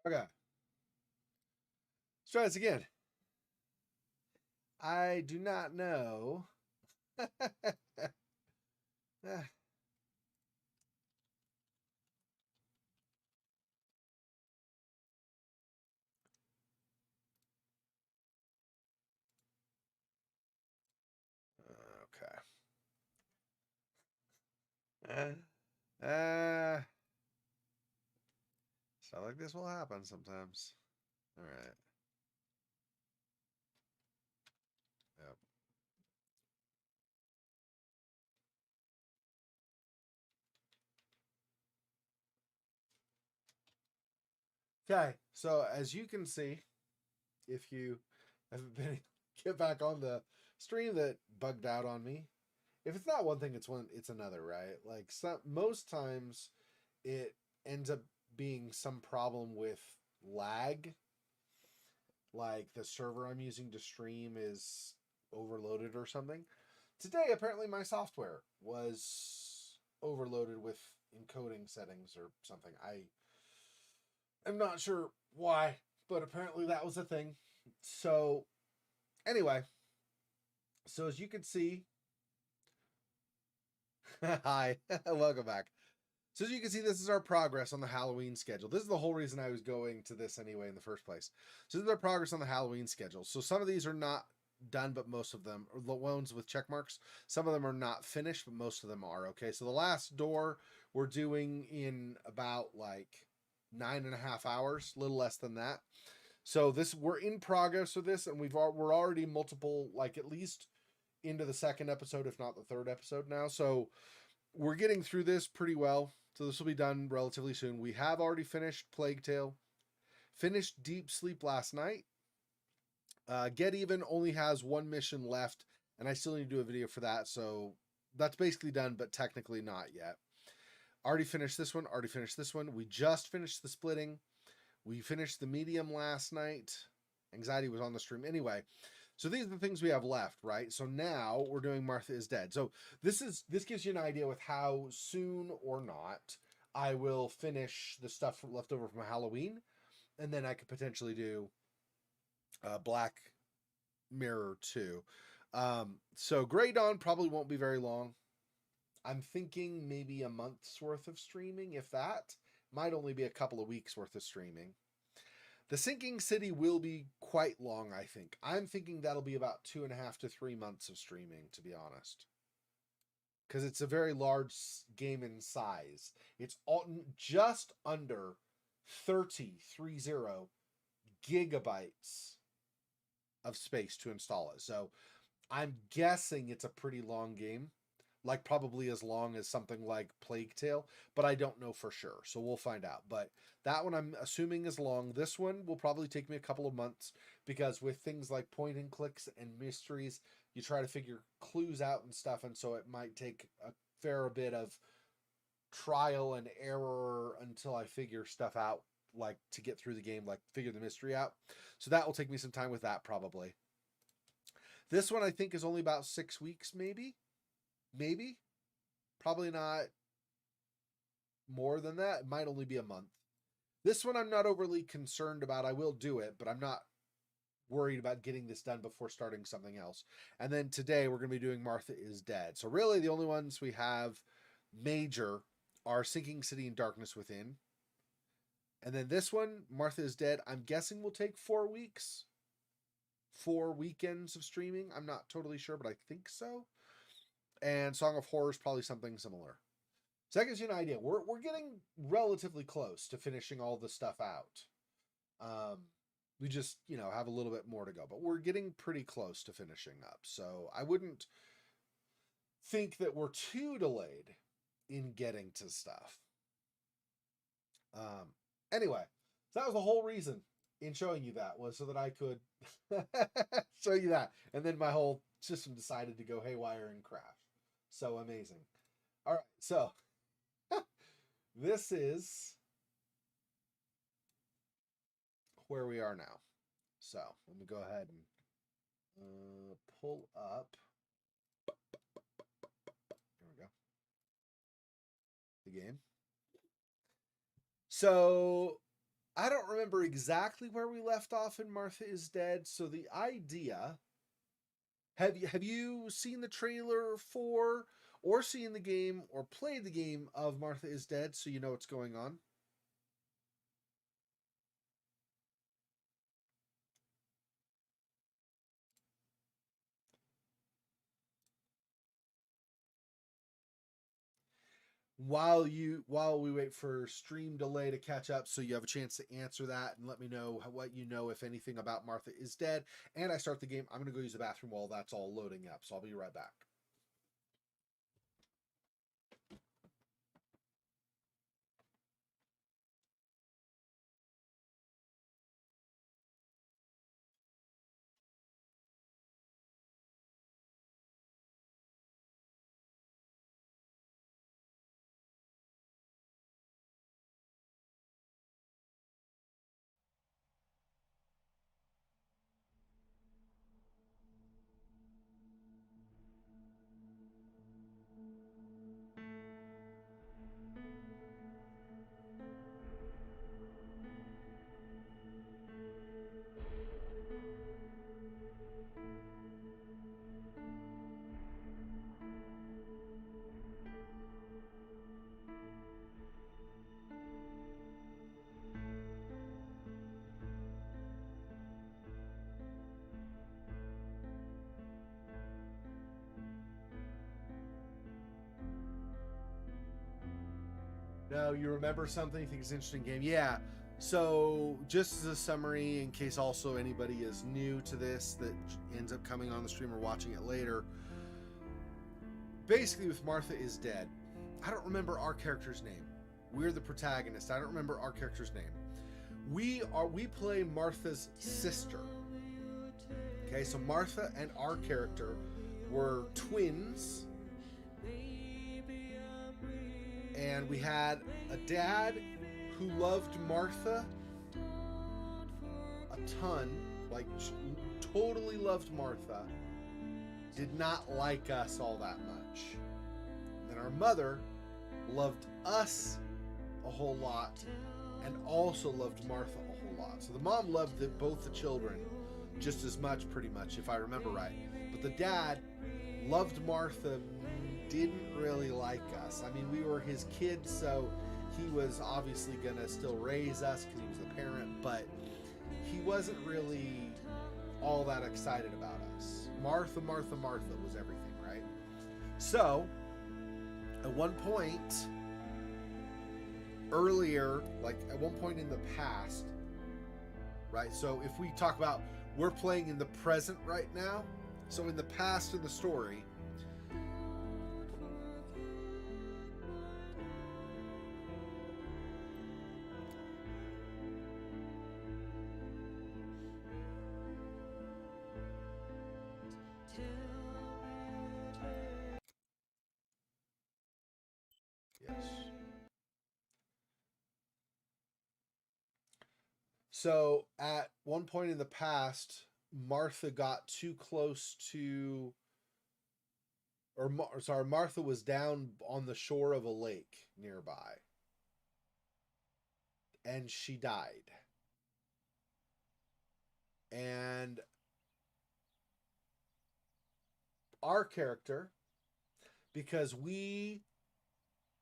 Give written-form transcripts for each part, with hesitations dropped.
Okay. Let's try this again. I do not know. Ah, okay. Uh, Stuff like this will happen sometimes. All right. Yep. Okay. So as you can see, if you haven't been get back on the stream that bugged out on me, if it's not one thing, it's another, right? Like most times it ends up being some problem with lag, like the server I'm using to stream is overloaded or something. Today, apparently, my software was overloaded with encoding settings or something. I am not sure why, but apparently that was a thing. So, anyway, so as you can see, hi, welcome back. So as you can see, this is our progress on the Halloween schedule. This is the whole reason I was going to this anyway in the first place. So this is our progress on the Halloween schedule. So some of these are not done, but most of them are the ones with check marks. Some of them are not finished, but most of them are. Okay, so the last door we're doing in about like 9.5 hours, a little less than that. So this we're in progress with this, and we're already multiple, like at least into the second episode, if not the third episode now. So we're getting through this pretty well. So this will be done relatively soon. We have already finished Plague Tale, finished Deep Sleep last night. Get Even only has one mission left, and I still need to do a video for that. So that's basically done, but technically not yet. Already finished this one. Already finished this one. We just finished the Splitting. We finished the Medium last night. Anxiety was on the stream anyway. So these are the things we have left, right? So now we're doing Martha is Dead. So this gives you an idea with how soon or not I will finish the stuff left over from Halloween, and then I could potentially do Black Mirror 2. So Grey Dawn probably won't be very long. I'm thinking maybe a month's worth of streaming, if that. Might only be a couple of weeks worth of streaming. The Sinking City will be quite long, I think. I'm thinking that'll be about 2.5 to 3 months of streaming, to be honest. Because it's a very large game in size. It's all, just under 30 gigabytes of space to install it. So I'm guessing it's a pretty long game, like probably as long as something like Plague Tale, but I don't know for sure. So we'll find out. But that one I'm assuming is long. This one will probably take me a couple of months because with things like point and clicks and mysteries, you try to figure clues out and stuff, and so it might take a fair bit of trial and error until I figure stuff out, like to get through the game, like figure the mystery out. So that will take me some time with that probably. This one I think is only about 6 weeks, maybe, probably not more than that. It might only be a month. This one I'm not overly concerned about. I will do it, but I'm not worried about getting this done before starting something else. And then today we're going to be doing Martha is Dead. So really the only ones we have major are Sinking City and Darkness Within. And then this one, Martha is Dead, I'm guessing will take 4 weeks. 4 weekends of streaming. I'm not totally sure, but I think so. And Song of Horror is probably something similar. So that gives you an idea. We're getting relatively close to finishing all the stuff out. We just have a little bit more to go, but we're getting pretty close to finishing up. So I wouldn't think that we're too delayed in getting to stuff. Um, anyway, so that was the whole reason in showing you that was so that I could show you that, and then my whole system decided to go haywire and crash. So amazing. All right, so this is where we are now. So let me go ahead and pull up. There we go. The game. So I don't remember exactly where we left off in Martha is Dead. So the idea, have you seen the trailer for or seen the game or played the game of Martha is Dead so you know what's going on? While we wait for stream delay to catch up so you have a chance to answer that and let me know what you know, if anything, about Martha is Dead, and I start the game, I'm going to go use the bathroom while that's all loading up, so I'll be right back. No, you remember something? You think it's an interesting game? Yeah. So, just as a summary, in case also anybody is new to this that ends up coming on the stream or watching it later, basically with Martha is Dead, I don't remember our character's name. We're the protagonist. I don't remember our character's name. We play Martha's sister. Okay, so Martha and our character were twins. And we had a dad who loved Martha a ton, like totally loved Martha, did not like us all that much. And our mother loved us a whole lot and also loved Martha a whole lot. So the mom loved both the children just as much, pretty much, if I remember right. But the dad loved Martha, didn't really like us. I mean, we were his kids, so he was obviously gonna still raise us because he was the parent, but he wasn't really all that excited about us. Martha was everything, right? So, at one point, earlier, like at one point in the past, right? So if we talk about, we're playing in the present right now. So in the past in the story, yes. So at one point in the past, Martha got too close to, Martha was down on the shore of a lake nearby, and she died. And our character, because we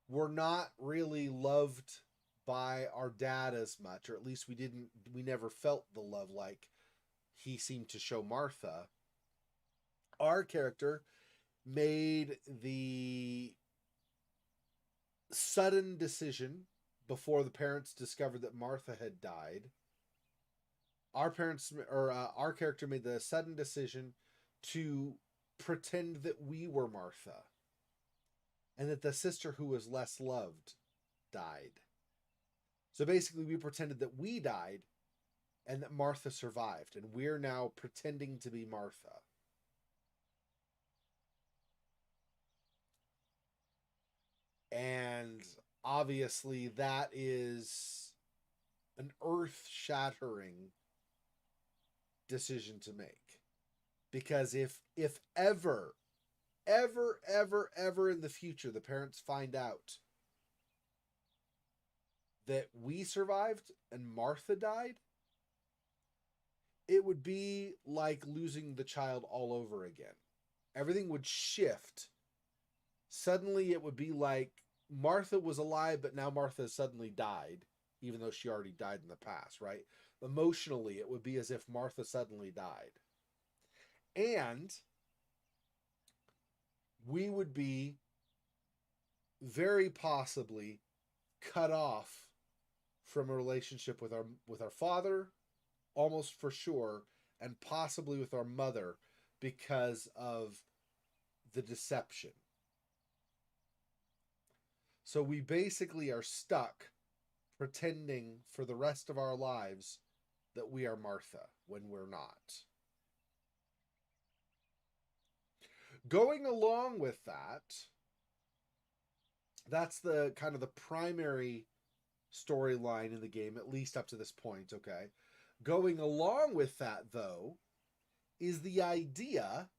were not really loved by our dad as much, or at least we never felt the love like he seemed to show Martha. Our character made the sudden decision before the parents discovered that Martha had died. Our character made the sudden decision to pretend that we were Martha and that the sister who was less loved died. So basically, we pretended that we died and that Martha survived, and we're now pretending to be Martha. And obviously, that is an earth-shattering decision to make, because if ever in the future the parents find out that we survived and Martha died, it would be like losing the child all over again. Everything would shift. Suddenly, it would be like Martha was alive, but now Martha suddenly died, even though she already died in the past, right? Emotionally, it would be as if Martha suddenly died. And we would be very possibly cut off from a relationship with our father, almost for sure, and possibly with our mother because of the deception. So we basically are stuck pretending for the rest of our lives that we are Martha when we're not. Going along with that, that's the kind of the primary storyline in the game, at least up to this point, okay? Going along with that, though, is the idea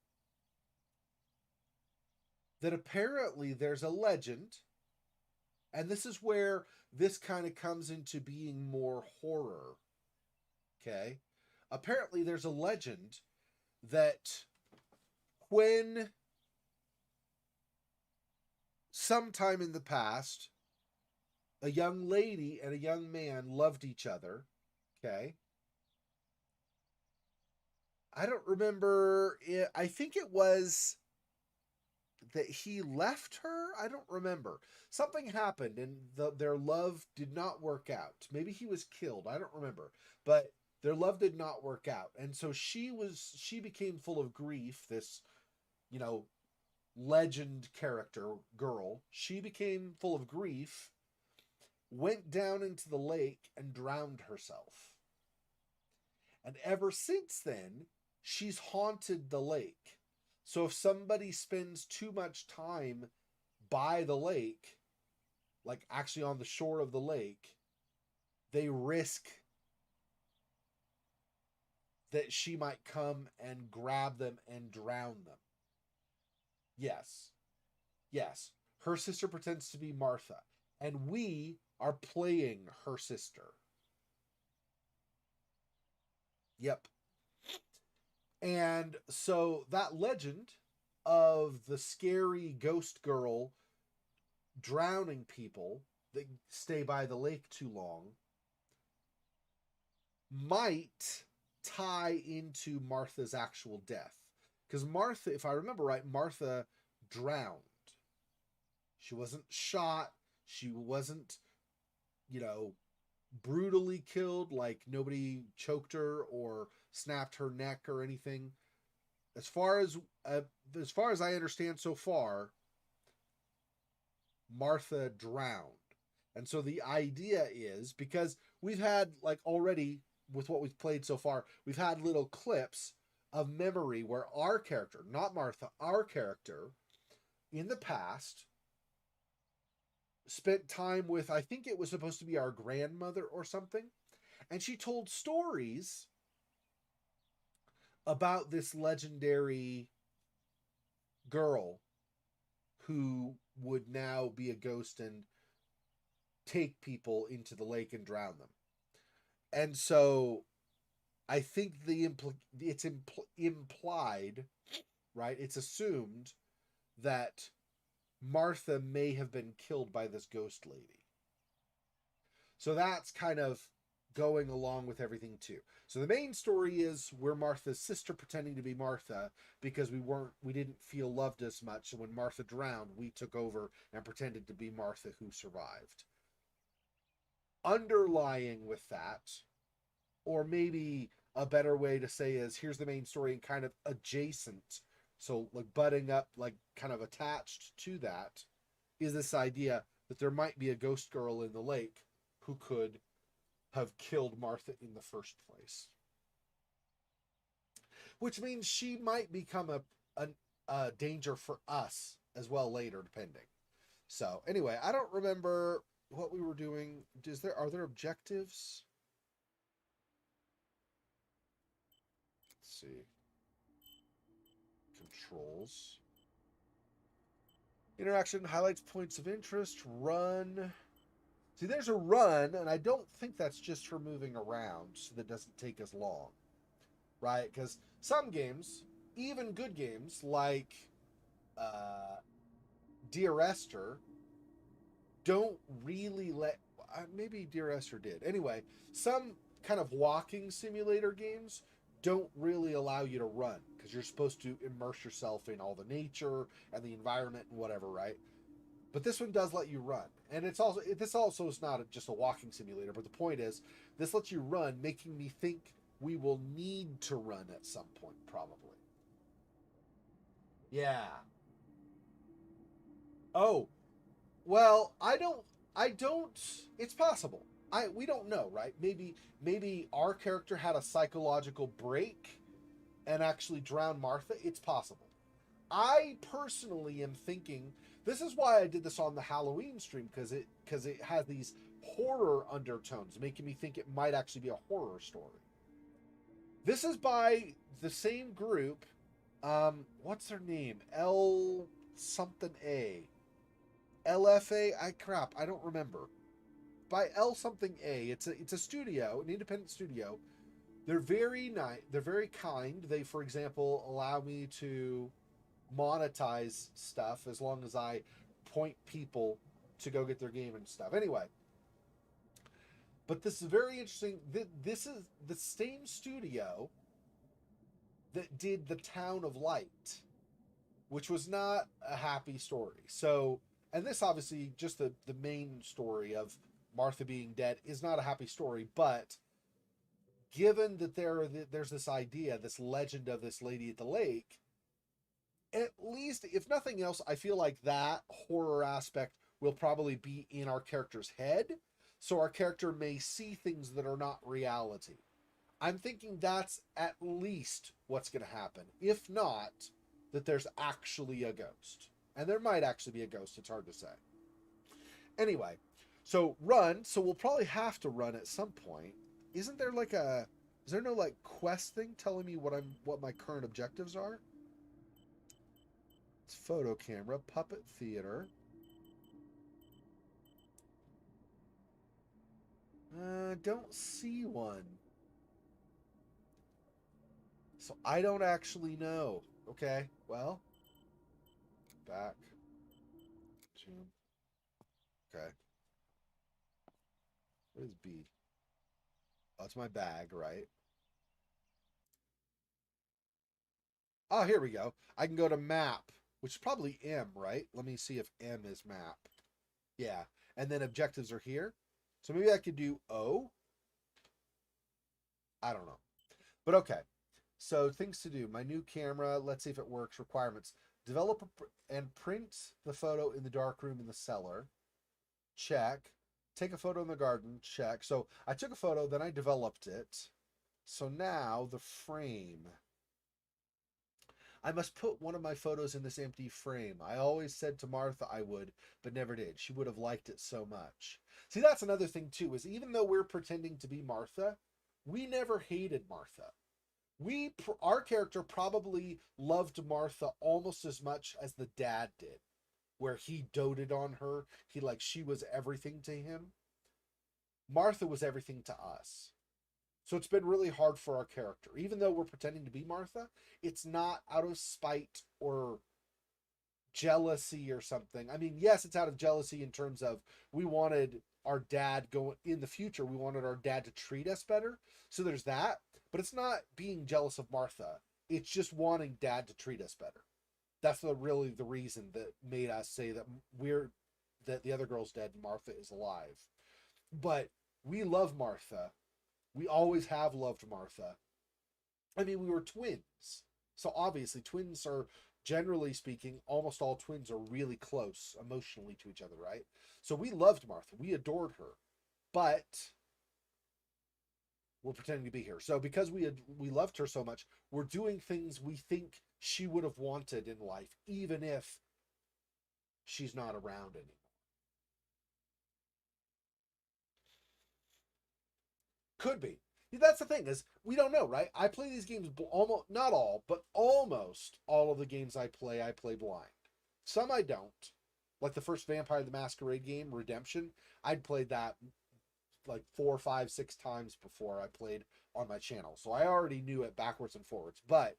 that apparently there's a legend, and this is where this kind of comes into being more horror, okay? Apparently there's a legend that when sometime in the past a young lady and a young man loved each other, okay? I don't remember it, I think it was that he left her. I don't remember. Something happened and their love did not work out. Maybe he was killed. I don't remember. But their love did not work out. And so she became full of grief, this, you know, legend character girl. She became full of grief, went down into the lake and drowned herself. And ever since then, she's haunted the lake. So if somebody spends too much time by the lake, like actually on the shore of the lake, they risk that she might come and grab them and drown them. Yes. Yes. Her sister pretends to be Martha, and we are playing her sister. Yep. And so that legend of the scary ghost girl drowning people that stay by the lake too long might tie into Martha's actual death. Because Martha, if I remember right, Martha drowned. She wasn't shot. She wasn't, you know, brutally killed, like nobody choked her or snapped her neck or anything. As far as as far as I understand so far, Martha drowned. And so the idea is, because we've had, like, already with what we've played so far, we've had little clips of memory where our character, not Martha, our character in the past spent time with, I think it was supposed to be our grandmother or something, and she told stories about this legendary girl who would now be a ghost and take people into the lake and drown them. And so I think it's implied, right? It's assumed that Martha may have been killed by this ghost lady. So that's kind of going along with everything too. So the main story is we're Martha's sister pretending to be Martha because we didn't feel loved as much. So when Martha drowned, we took over and pretended to be Martha who survived. Underlying with that, or maybe a better way to say is here's the main story and kind of adjacent, so like butting up, like kind of attached to that, is this idea that there might be a ghost girl in the lake who could have killed Martha in the first place. Which means she might become a danger for us as well later, depending. So anyway, I don't remember what we were doing. Are there objectives? Let's see. Controls. Interaction highlights points of interest. Run. See, there's a run, and I don't think that's just for moving around, so that doesn't take as long, right? Because some games, even good games like uh, Dear Esther, don't really let. Maybe Dear Esther did. Anyway, some kind of walking simulator games don't really allow you to run because you're supposed to immerse yourself in all the nature and the environment and whatever, right? But this one does let you run, and it's also this also is not just a walking simulator. But the point is, this lets you run, making me think we will need to run at some point, probably. Yeah. Oh, well, I don't it's possible. We don't know, right? Maybe our character had a psychological break and actually drowned Martha. It's possible. I personally am thinking this is why I did this on the Halloween stream because it has these horror undertones, making me think it might actually be a horror story. This is by the same group. What's their name? L something A. LFA. I crap. I don't remember. By L something A. It's a studio, an independent studio. They're very nice. They're very kind. They, for example, allow me to monetize stuff as long as I point people to go get their game and stuff. Anyway, but this is very interesting. This is the same studio that did The Town of Light, which was not a happy story. So, and this obviously just the main story of Martha being dead is not a happy story, but given that there's this idea, this legend of this lady at the lake, at least if nothing else, I feel like that horror aspect will probably be in our character's head, so our character may see things that are not reality. I'm thinking that's at least what's going to happen. If not, that there's actually a ghost. And there might actually be a ghost, it's hard to say. Anyway, so run, so we'll probably have to run at some point. Isn't there like a is there no like quest thing telling me what my current objectives are? It's photo camera, puppet theater. Don't see one. So I don't actually know. Okay, well, back. Zoom. Okay. What is B? Oh, it's my bag, right? Oh, here we go. I can go to map, which is probably M, right? Let me see if M is map. Yeah. And then objectives are here. So maybe I could do O. I don't know. But okay. So things to do. My new camera. Let's see if it works. Requirements. Develop and print the photo in the dark room in the cellar. Check. Take a photo in the garden. Check. So I took a photo, then I developed it. So now the frame. I must put one of my photos in this empty frame. I always said to Martha I would, but never did. She would have liked it so much. See, that's another thing too, is even though we're pretending to be Martha, we never hated Martha. Our character probably loved Martha almost as much as the dad did, where he doted on her. She was everything to him. Martha was everything to us. So it's been really hard for our character. Even though we're pretending to be Martha, it's not out of spite or jealousy or something. I mean, yes, it's out of jealousy in terms of we wanted our dad going in the future, we wanted our dad to treat us better. So there's that, but it's not being jealous of Martha. It's just wanting dad to treat us better. That's really the reason that made us say that the other girl's dead and Martha is alive. But we love Martha. We always have loved Martha. I mean, we were twins. So obviously, twins are, generally speaking, almost all twins are really close emotionally to each other, right? So we loved Martha. We adored her. But we're pretending to be here. So because we loved her so much, we're doing things we think she would have wanted in life, even if she's not around anymore. Could be. That's the thing is we don't know, right? I play these games almost not all, but almost all of the games I play blind. Some I don't. Like the first Vampire the Masquerade game, Redemption, I'd played that like 4, 5, 6 times before I played on my channel. So I already knew it backwards and forwards. But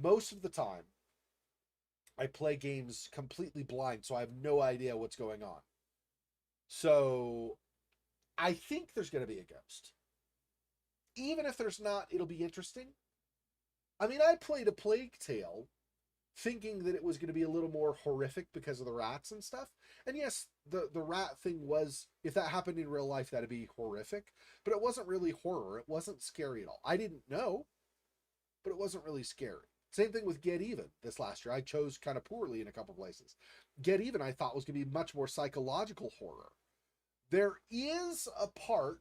most of the time, I play games completely blind, so I have no idea what's going on. So I think there's going to be a ghost. Even if there's not, it'll be interesting. I mean, I played A Plague Tale thinking that it was going to be a little more horrific because of the rats and stuff. And yes, the rat thing was, if that happened in real life, that'd be horrific. But it wasn't really horror. It wasn't scary at all. I didn't know, but it wasn't really scary. Same thing with Get Even this last year. I chose kind of poorly in a couple places. Get Even, I thought, was going to be much more psychological horror. There is a part.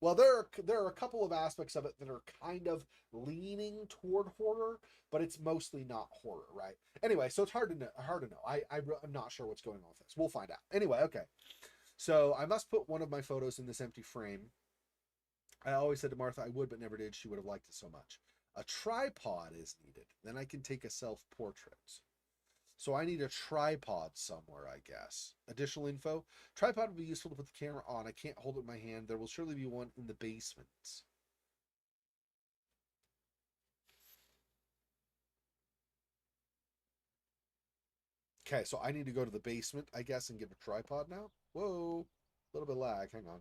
Well, there are a couple of aspects of it that are kind of leaning toward horror, but it's mostly not horror, right? Anyway, so it's hard to know. I'm not sure what's going on with this. We'll find out. Anyway, okay. So I must put one of my photos in this empty frame. I always said to Martha I would, but never did. She would have liked it so much. A tripod is needed. Then I can take a self-portrait. So I need a tripod somewhere, I guess. Additional info. Tripod would be useful to put the camera on. I can't hold it in my hand. There will surely be one in the basement. Okay, so I need to go to the basement, I guess, and get a tripod now. Whoa. A little bit of lag. Hang on.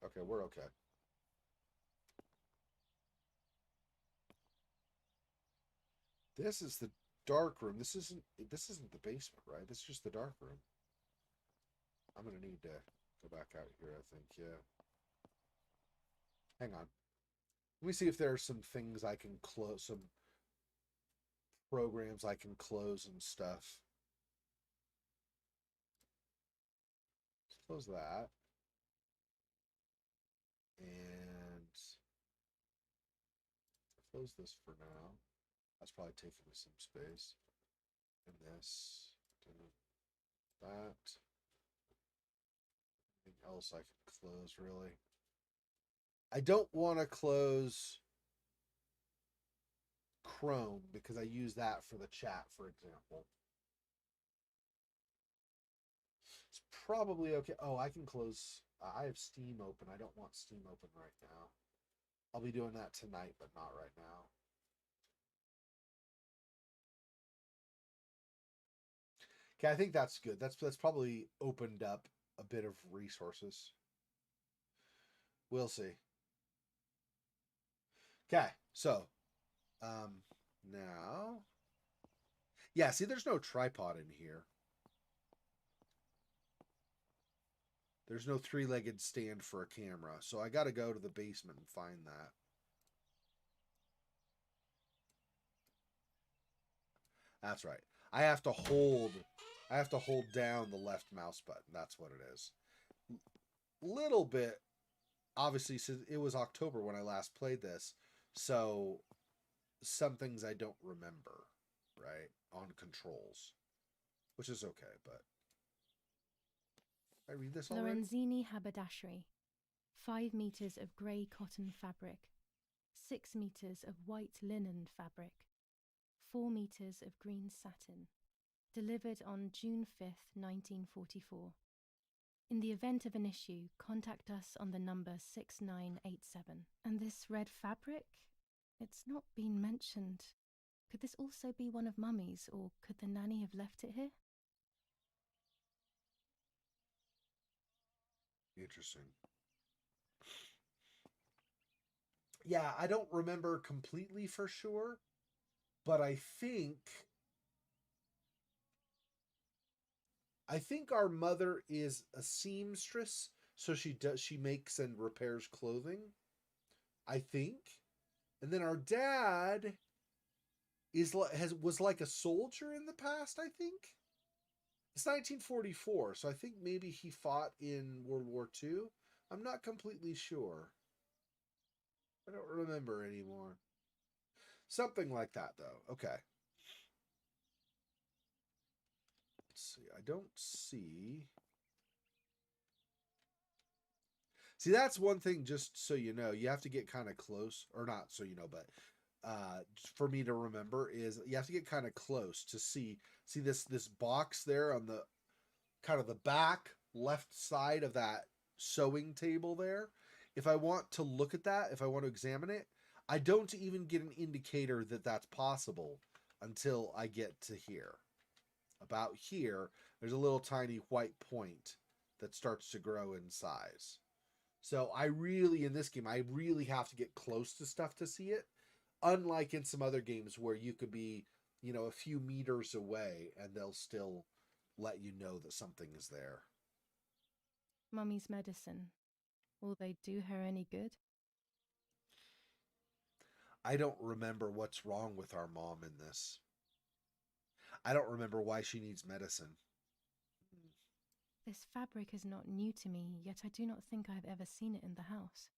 Okay, we're okay. This is the dark room. This isn't the basement, right? This is just the dark room. I'm gonna need to go back out here, I think, yeah. Hang on. Let me see if there are some things I can close, some programs I can close and stuff. Let's close that. And close this for now. That's probably taking me some space. And this. That. Anything else I can close, really? I don't want to close Chrome because I use that for the chat, for example. It's probably okay. Oh, I can close. I have Steam open. I don't want Steam open right now. I'll be doing that tonight, but not right now. Okay, I think that's good. That's probably opened up a bit of resources. We'll see. Okay, so now, yeah. See, there's no tripod in here. There's no three-legged stand for a camera, so I got to go to the basement and find that. That's right. I have to hold down the left mouse button. That's what it is. Little bit, obviously, since it was October when I last played this, so some things I don't remember, right, on controls, which is okay, but I read this already? Lorenzini haberdashery. 5 meters of grey cotton fabric. 6 meters of white linen fabric. 4 meters of green satin. Delivered on June 5th, 1944. In the event of an issue, contact us on the number 6987. And this red fabric? It's not been mentioned. Could this also be one of Mummy's, or could the nanny have left it here? Interesting. Yeah, I don't remember completely for sure, but I think our mother is a seamstress, so she makes and repairs clothing. I think. And then our dad was like a soldier in the past, I think. It's 1944, so I think maybe he fought in World War II. I'm not completely sure. I don't remember anymore. Something like that, though. Okay. Let's see. I don't see. See, that's one thing, just so you know. You have to get kind of close. Or not so you know, but for me to remember is you have to get kind of close to see this box there on the kind of the back left side of that sewing table there. If I want to look at that, if I want to examine it, I don't even get an indicator that that's possible until I get to here. About here, there's a little tiny white point that starts to grow in size. So I really, in this game, I really have to get close to stuff to see it. Unlike in some other games where you could be, a few meters away and they'll still let you know that something is there. Mummy's medicine. Will they do her any good? I don't remember what's wrong with our mom in this. I don't remember why she needs medicine. This fabric is not new to me, yet I do not think I have ever seen it in the house.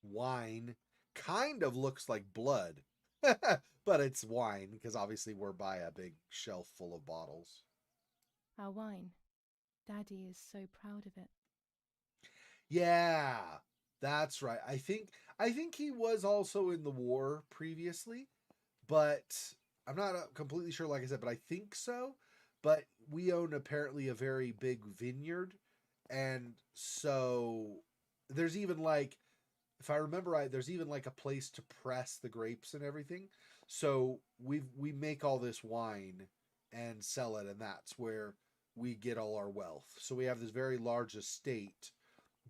Wine kind of looks like blood, but it's wine because obviously we're by a big shelf full of bottles. Our wine. Daddy is so proud of it. Yeah, that's right. I think he was also in the war previously, but I'm not completely sure, like I said, but I think so. But we own apparently a very big vineyard, and so there's even like, if I remember right, there's even like a place to press the grapes and everything. So we make all this wine and sell it, and that's where we get all our wealth. So we have this very large estate,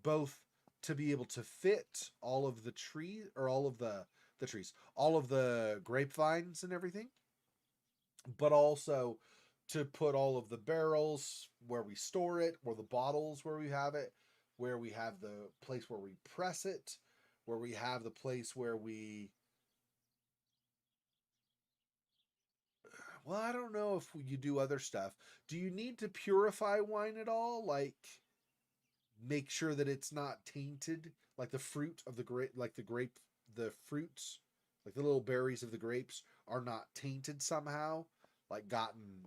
both to be able to fit all of the tree or all of the trees, all of the grapevines and everything, but also to put all of the barrels where we store it, or the bottles where we have it, where we have the place where we press it, where we have the place where we, well, I don't know if you do other stuff. Do you need to purify wine at all? Like make sure that it's not tainted, like the fruit of the grape, like the fruits, like the little berries of the grapes are not tainted somehow, like gotten,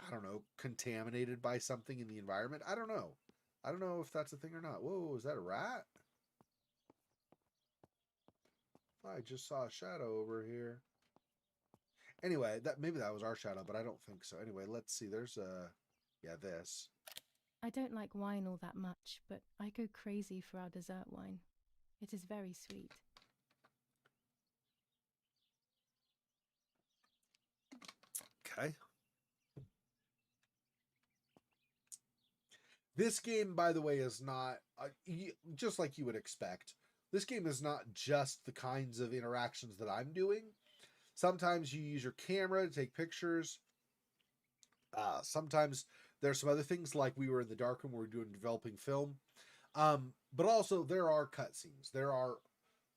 I don't know, contaminated by something in the environment. I don't know. I don't know if that's a thing or not. Whoa, is that a rat? I just saw a shadow over here. Anyway, that maybe that was our shadow, but I don't think so. Anyway, let's see. There's yeah, this. I don't like wine all that much, but I go crazy for our dessert wine. It is very sweet. Okay. This game, by the way, is not just like you would expect. This game is not just the kinds of interactions that I'm doing. Sometimes you use your camera to take pictures. Sometimes there's some other things, like we were in the darkroom where we're doing developing film. But also there are cutscenes. There are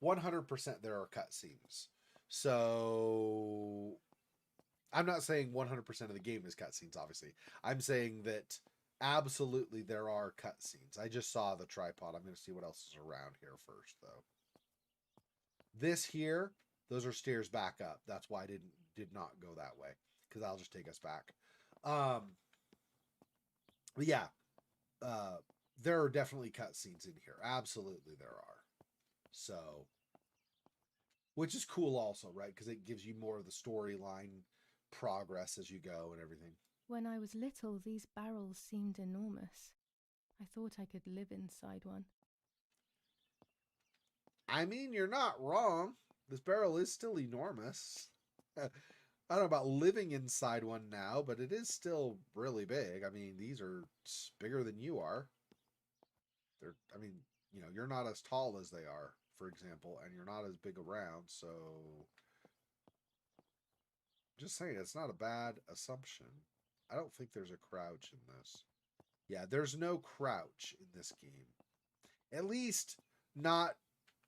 100% there are cutscenes. So I'm not saying 100% of the game is cutscenes, obviously. I'm saying that absolutely there are cutscenes. I just saw the tripod. I'm going to see what else is around here first, though. This here, those are stairs back up. That's why I did not go that way, because I'll just take us back. But yeah, there are definitely cutscenes in here. Absolutely, there are. So, which is cool, also, right? Because it gives you more of the storyline progress as you go and everything. When I was little, these barrels seemed enormous. I thought I could live inside one. I mean, you're not wrong. This barrel is still enormous. I don't know about living inside one now, but it is still really big. I mean, these are bigger than you are. I mean, you're not as tall as they are, for example, and you're not as big around, so just saying, it's not a bad assumption. I don't think there's a crouch in this. Yeah, there's no crouch in this game. At least not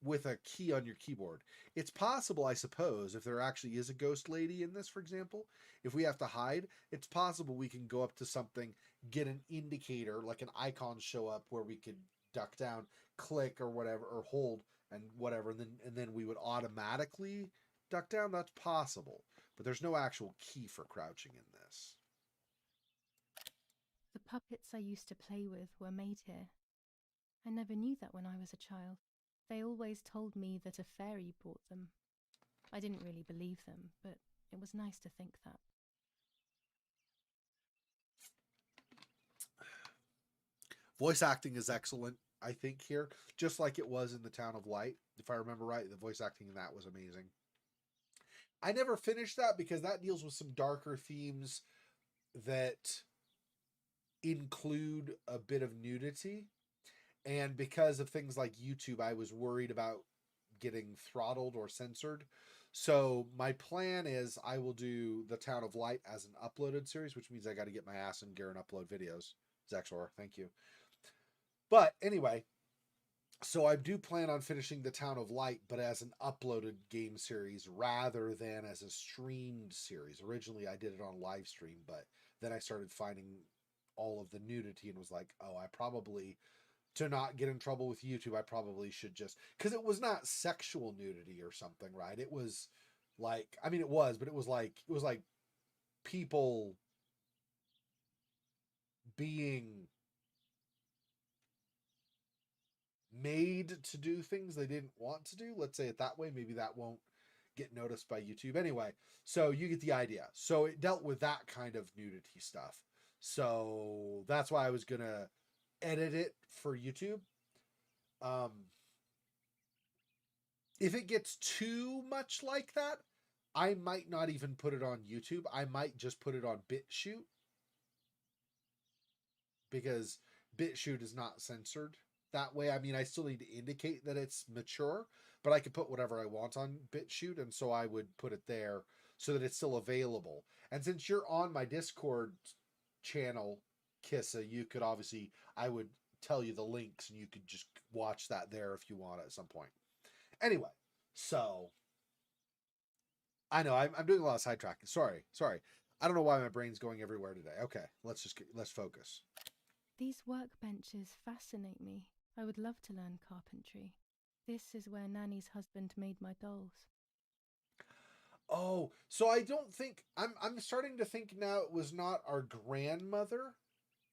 with a key on your keyboard. It's possible, I suppose, if there actually is a ghost lady in this, for example, if we have to hide, it's possible we can go up to something, get an indicator, like an icon show up where we could duck down, click or whatever, or hold and whatever, and then we would automatically duck down. That's possible. But there's no actual key for crouching in this. The puppets I used to play with were made here. I never knew that when I was a child. They always told me that a fairy brought them. I didn't really believe them, but it was nice to think that. Voice acting is excellent, I think, here, just like it was in The Town of Light. If I remember right, the voice acting in that was amazing. I never finished that because that deals with some darker themes that include a bit of nudity. And because of things like YouTube, I was worried about getting throttled or censored. So my plan is I will do The Town of Light as an uploaded series, which means I got to get my ass in gear and upload videos. Zexor, thank you. But anyway, so I do plan on finishing The Town of Light, but as an uploaded game series rather than as a streamed series. Originally, I did it on live stream, but then I started finding all of the nudity and was like, oh, I probably, to not get in trouble with YouTube, I probably should just, because it was not sexual nudity or something, right? It was like, I mean, it was, but it was like people being made to do things they didn't want to do. Let's say it that way. Maybe that won't get noticed by YouTube. Anyway, so you get the idea. So it dealt with that kind of nudity stuff. So that's why I was going to edit it for YouTube. If it gets too much like that, I might not even put it on YouTube. I might just put it on BitChute, because BitChute is not censored that way. I mean, I still need to indicate that it's mature, but I can put whatever I want on BitChute, and so I would put it there so that it's still available. And since you're on my Discord channel, Kissa, you could obviously, I would tell you the links and you could just watch that there if you want at some point. Anyway, so I know I'm doing a lot of sidetracking. Sorry. I don't know why my brain's going everywhere today. Okay, let's focus. These workbenches fascinate me. I would love to learn carpentry. This is where Nanny's husband made my dolls. Oh, so I don't think I'm starting to think now it was not our grandmother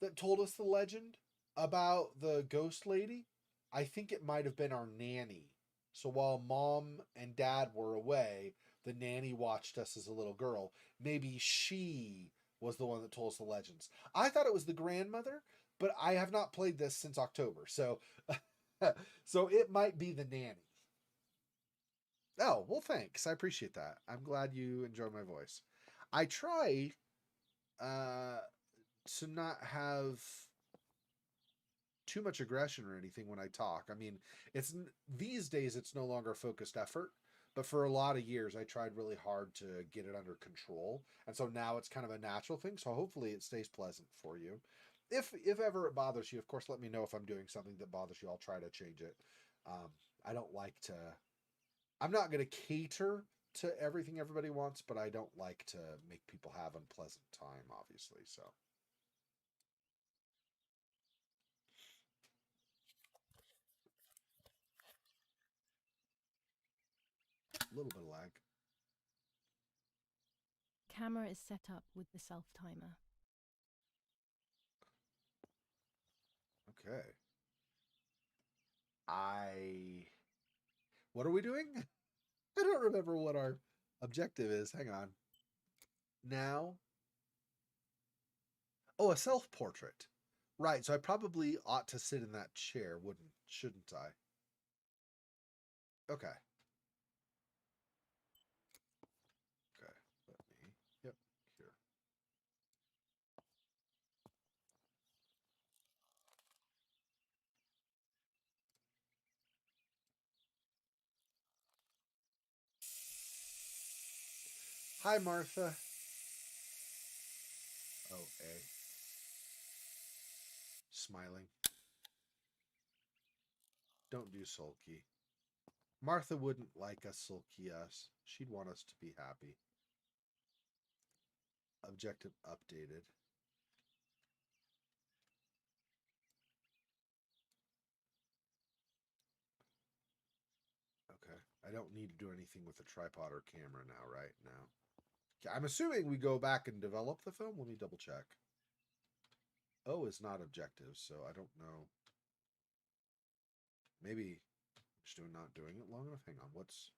that told us the legend about the ghost lady. I think it might have been our nanny. So while mom and dad were away, the nanny watched us as a little girl. Maybe she was the one that told us the legends. I thought it was the grandmother, but I have not played this since October. So so it might be the nanny. Oh, well, thanks. I appreciate that. I'm glad you enjoy my voice. I try uh, to not have too much aggression or anything when I talk. I mean, it's these days it's no longer a focused effort, but for a lot of years I tried really hard to get it under control, and so now it's kind of a natural thing. So hopefully it stays pleasant for you. If ever it bothers you, of course, let me know if I'm doing something that bothers you. I'll try to change it. I don't like to. I'm not going to cater to everything everybody wants, but I don't like to make people have unpleasant time, obviously. So. A little bit of lag. Camera is set up with the self-timer. Okay. What are we doing? I don't remember what our objective is. Hang on. Now. Oh, a self-portrait. Right, so I probably ought to sit in that chair, shouldn't I? Okay. Okay. Yep, here. Hi, Martha. Oh, A. Smiling. Don't do sulky. Martha wouldn't like us sulky us. She'd want us to be happy. Objective updated. Okay. I don't need to do anything with the tripod or camera now, right? Now. Okay, I'm assuming we go back and develop the film. Let me double check. O is not objective, so I don't know. Maybe I'm just not doing it long enough. Hang on, what's...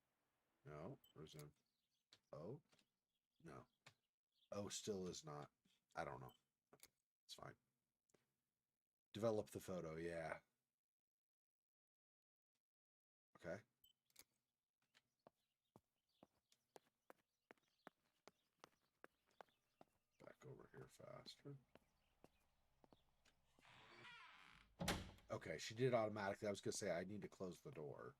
No, resume. O? No. O still is not. I don't know. It's fine. Develop the photo, yeah. Okay. Back over here faster. Okay, she did it automatically. I was going to say I need to close the door.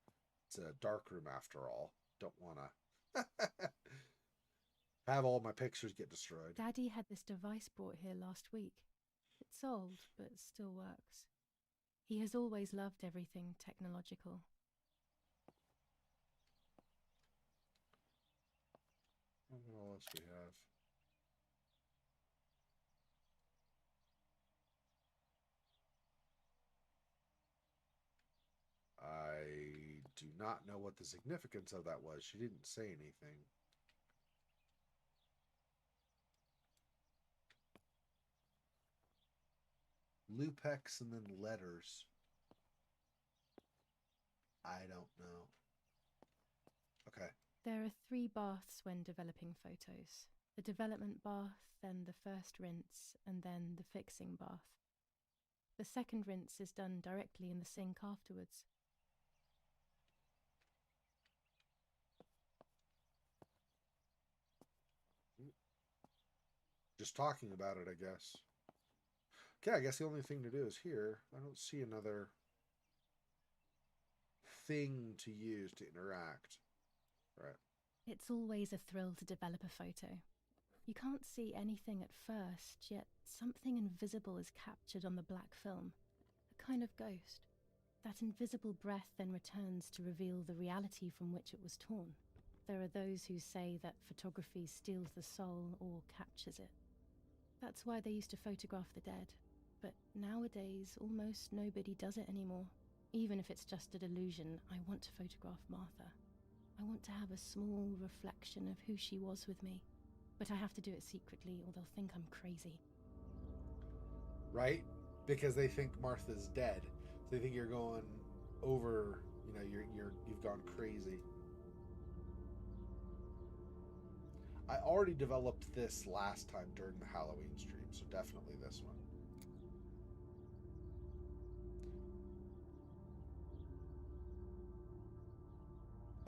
It's a dark room after all. Don't want to have all my pictures get destroyed. Daddy had this device brought here last week. It's old, but still works. He has always loved everything technological. What else do we have? I do not know what the significance of that was. She didn't say anything. Lupex and then letters. I don't know. Okay. There are 3 baths when developing photos. The development bath, then the first rinse, and then the fixing bath. The second rinse is done directly in the sink afterwards. Just talking about it, I guess. Okay, I guess the only thing to do is here. I don't see another thing to use to interact. Right. It's always a thrill to develop a photo. You can't see anything at first, yet something invisible is captured on the black film. A kind of ghost. That invisible breath then returns to reveal the reality from which it was torn. There are those who say that photography steals the soul or captures it. That's why they used to photograph the dead. But nowadays, almost nobody does it anymore. Even if it's just a delusion, I want to photograph Martha. I want to have a small reflection of who she was with me. But I have to do it secretly or they'll think I'm crazy. Right? Because they think Martha's dead. They think you're going over, you've gone crazy. I already developed this last time during the Halloween stream, so definitely this one.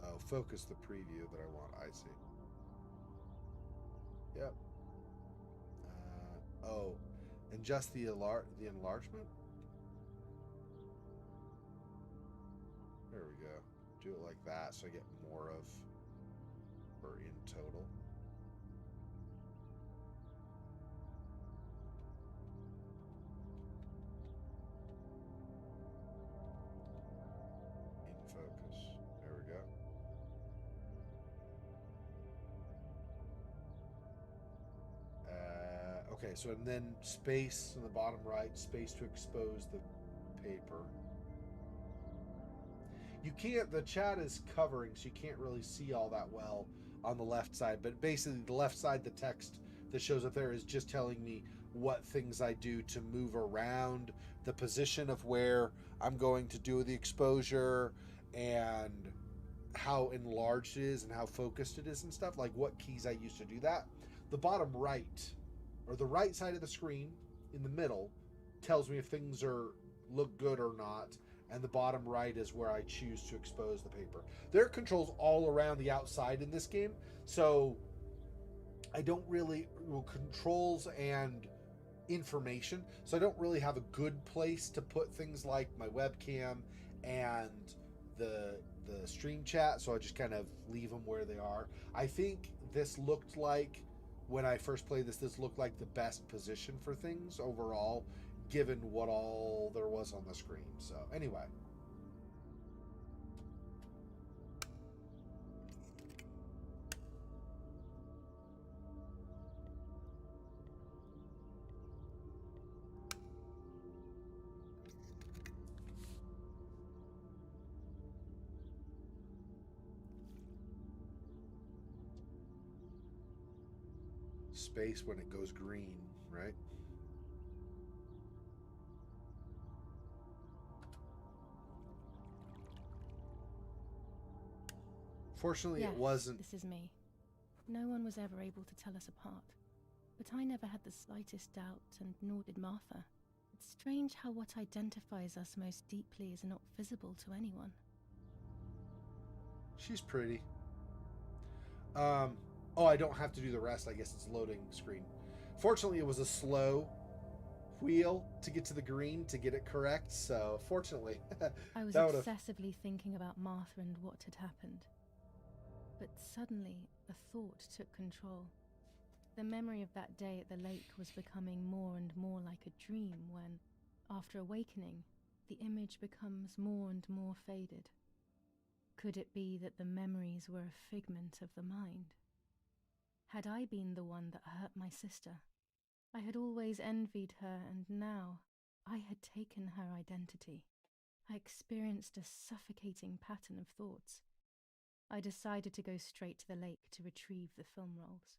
Oh, focus the preview that I want. I see. Yep. Oh, and just the enlargement? There we go. Do it like that so I get more of her in total. In focus. There we go. Okay, so and then space in the bottom right, space to expose the paper. You can't, the chat is covering, so you can't really see all that well on the left side, but basically the left side, the text that shows up there is just telling me what things I do to move around, the position of where I'm going to do the exposure, and how enlarged it is and how focused it is and stuff, like what keys I use to do that. The bottom right, or the right side of the screen in the middle, tells me if things look good or not, and the bottom right is where I choose to expose the paper. There are controls all around the outside in this game, so I don't really, controls and information, so I don't really have a good place to put things like my webcam and the stream chat, so I just kind of leave them where they are. I think this looked like, when I first played this looked like the best position for things overall, given what all there was on the screen. So anyway. Space when it goes green, right? Fortunately, Yes, it wasn't. this is me. No one was ever able to tell us apart. But I never had the slightest doubt, and nor did Martha. It's strange how what identifies us most deeply is not visible to anyone. She's pretty. Oh, I don't have to do the rest. I guess it's loading screen. Fortunately, it was a slow wheel to get to the green to get it correct. So, fortunately, I was that would've- obsessively thinking about Martha and what had happened. But suddenly, a thought took control. The memory of that day at the lake was becoming more and more like a dream when, after awakening, the image becomes more and more faded. Could it be that the memories were a figment of the mind? Had I been the one that hurt my sister? I had always envied her, and now I had taken her identity. I experienced a suffocating pattern of thoughts. I decided to go straight to the lake to retrieve the film rolls.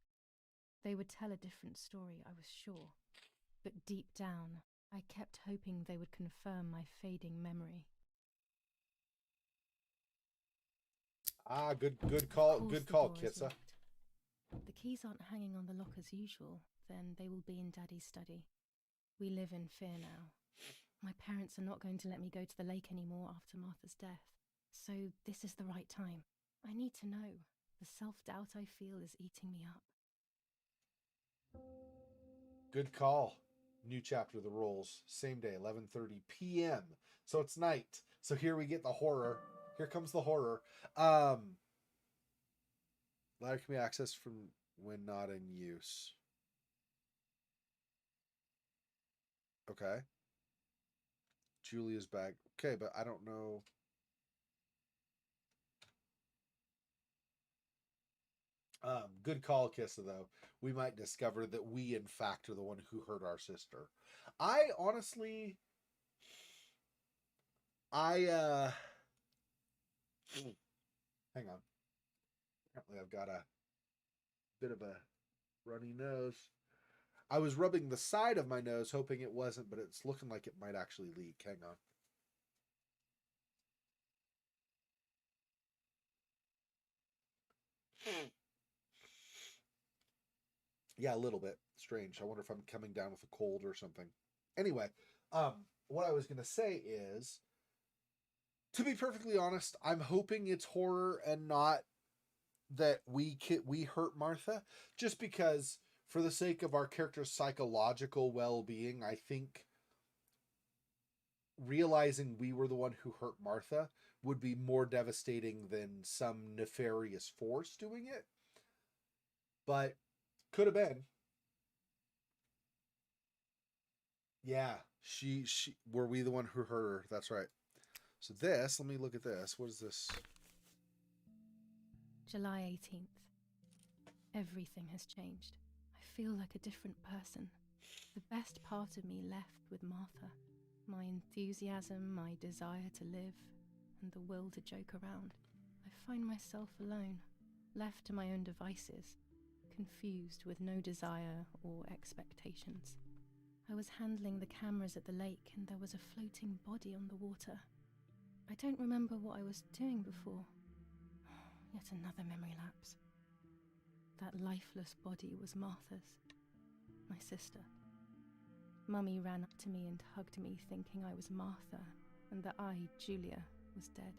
They would tell a different story, I was sure. But deep down, I kept hoping they would confirm my fading memory. Ah, good Of call, course good the call, door is Kitsa. locked. The keys aren't hanging on the lock as usual, then they will be in Daddy's study. We live in fear now. My parents are not going to let me go to the lake anymore after Martha's death. So this is the right time. I need to know. The self-doubt I feel is eating me up. Good call. New chapter of the rolls. Same day, 11:30 p.m. So it's night. So here we get the horror. Here comes the horror. Ladder can be accessed from when not in use. Okay. Julia's bag. Okay, but I don't know. Good call, Kissa, though. We might discover that we, in fact, are the one who hurt our sister. I honestly. Hang on. Apparently, I've got a bit of a runny nose. I was rubbing the side of my nose, hoping it wasn't, but it's looking like it might actually leak. Hang on. Yeah, a little bit strange. I wonder if I'm coming down with a cold or something. Anyway, what I was gonna say is, to be perfectly honest, I'm hoping it's horror and not that we hurt Martha, just because for the sake of our character's psychological well-being, I think realizing we were the one who hurt Martha would be more devastating than some nefarious force doing it. But could have been. Yeah, she were we the one who hurt her? That's right. So this, let me look at this. What is this? July 18th. Everything has changed. I feel like a different person. The best part of me left with Martha. My enthusiasm, my desire to live, and the will to joke around. I find myself alone, left to my own devices, confused with no desire or expectations. I was handling the cameras at the lake and there was a floating body on the water. I don't remember what I was doing before. Yet another memory lapse. That lifeless body was Martha's, my sister. Mummy ran up to me and hugged me, thinking I was Martha and that I, Julia, was dead.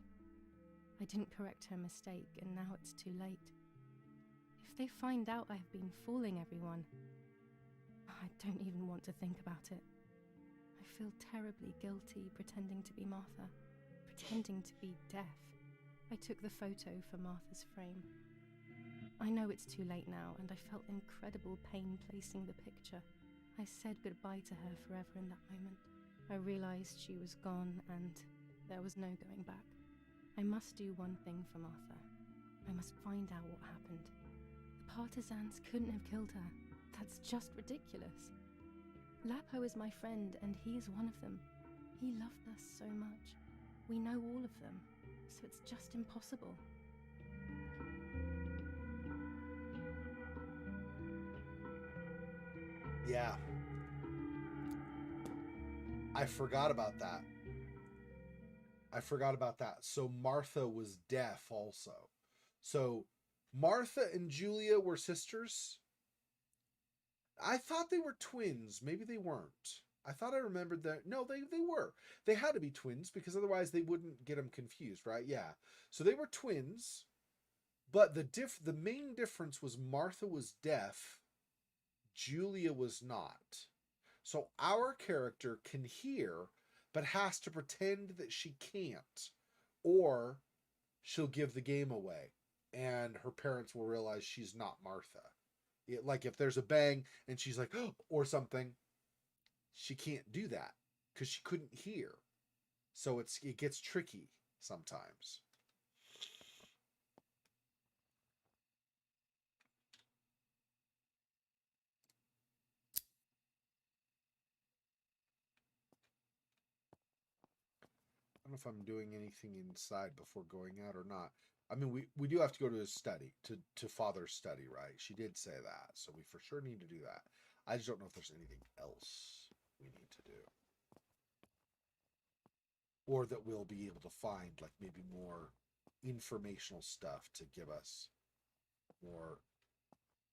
I didn't correct her mistake, and now it's too late. If they find out I've been fooling everyone, I don't even want to think about it. I feel terribly guilty pretending to be Martha, pretending to be deaf. I took the photo for Martha's frame. I know it's too late now, and I felt incredible pain placing the picture. I said goodbye to her forever in that moment. I realized she was gone, and there was no going back. I must do one thing for Martha. I must find out what happened. The partisans couldn't have killed her. That's just ridiculous. Lapo is my friend, and he is one of them. He loved us so much. We know all of them, so it's just impossible. Yeah. I forgot about that. So Martha was deaf also. So Martha and Julia were sisters. I thought they were twins. Maybe they weren't. I thought I remembered that. No, they were. They had to be twins because otherwise they wouldn't get them confused, right? Yeah. So they were twins, but the main difference was Martha was deaf, Julia was not. So our character can hear, but has to pretend that she can't, or she'll give the game away, and her parents will realize she's not Martha. Like if there's a bang and she's like, oh, or something, she can't do that because she couldn't hear. So it gets tricky sometimes. I don't know if I'm doing anything inside before going out or not. I mean, we do have to go to his study, to Father's study, right? She did say that, so we for sure need to do that. I just don't know if there's anything else we need to do, or that we'll be able to find, like maybe more informational stuff to give us more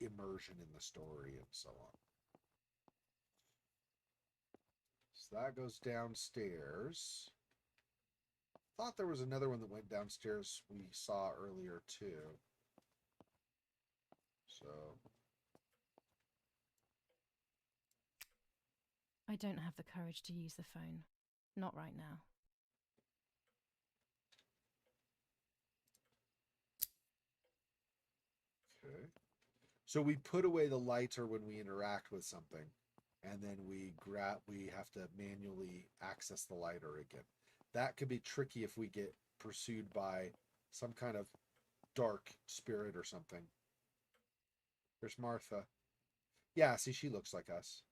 immersion in the story and so on. So that goes downstairs. Thought there was another one that went downstairs we saw earlier too. So I don't have the courage to use the phone. Not right now. okay. So we put away the lighter when we interact with something, and then we have to manually access the lighter again. That could be tricky if we get pursued by some kind of dark spirit or something. There's Martha. Yeah, see, she looks like us.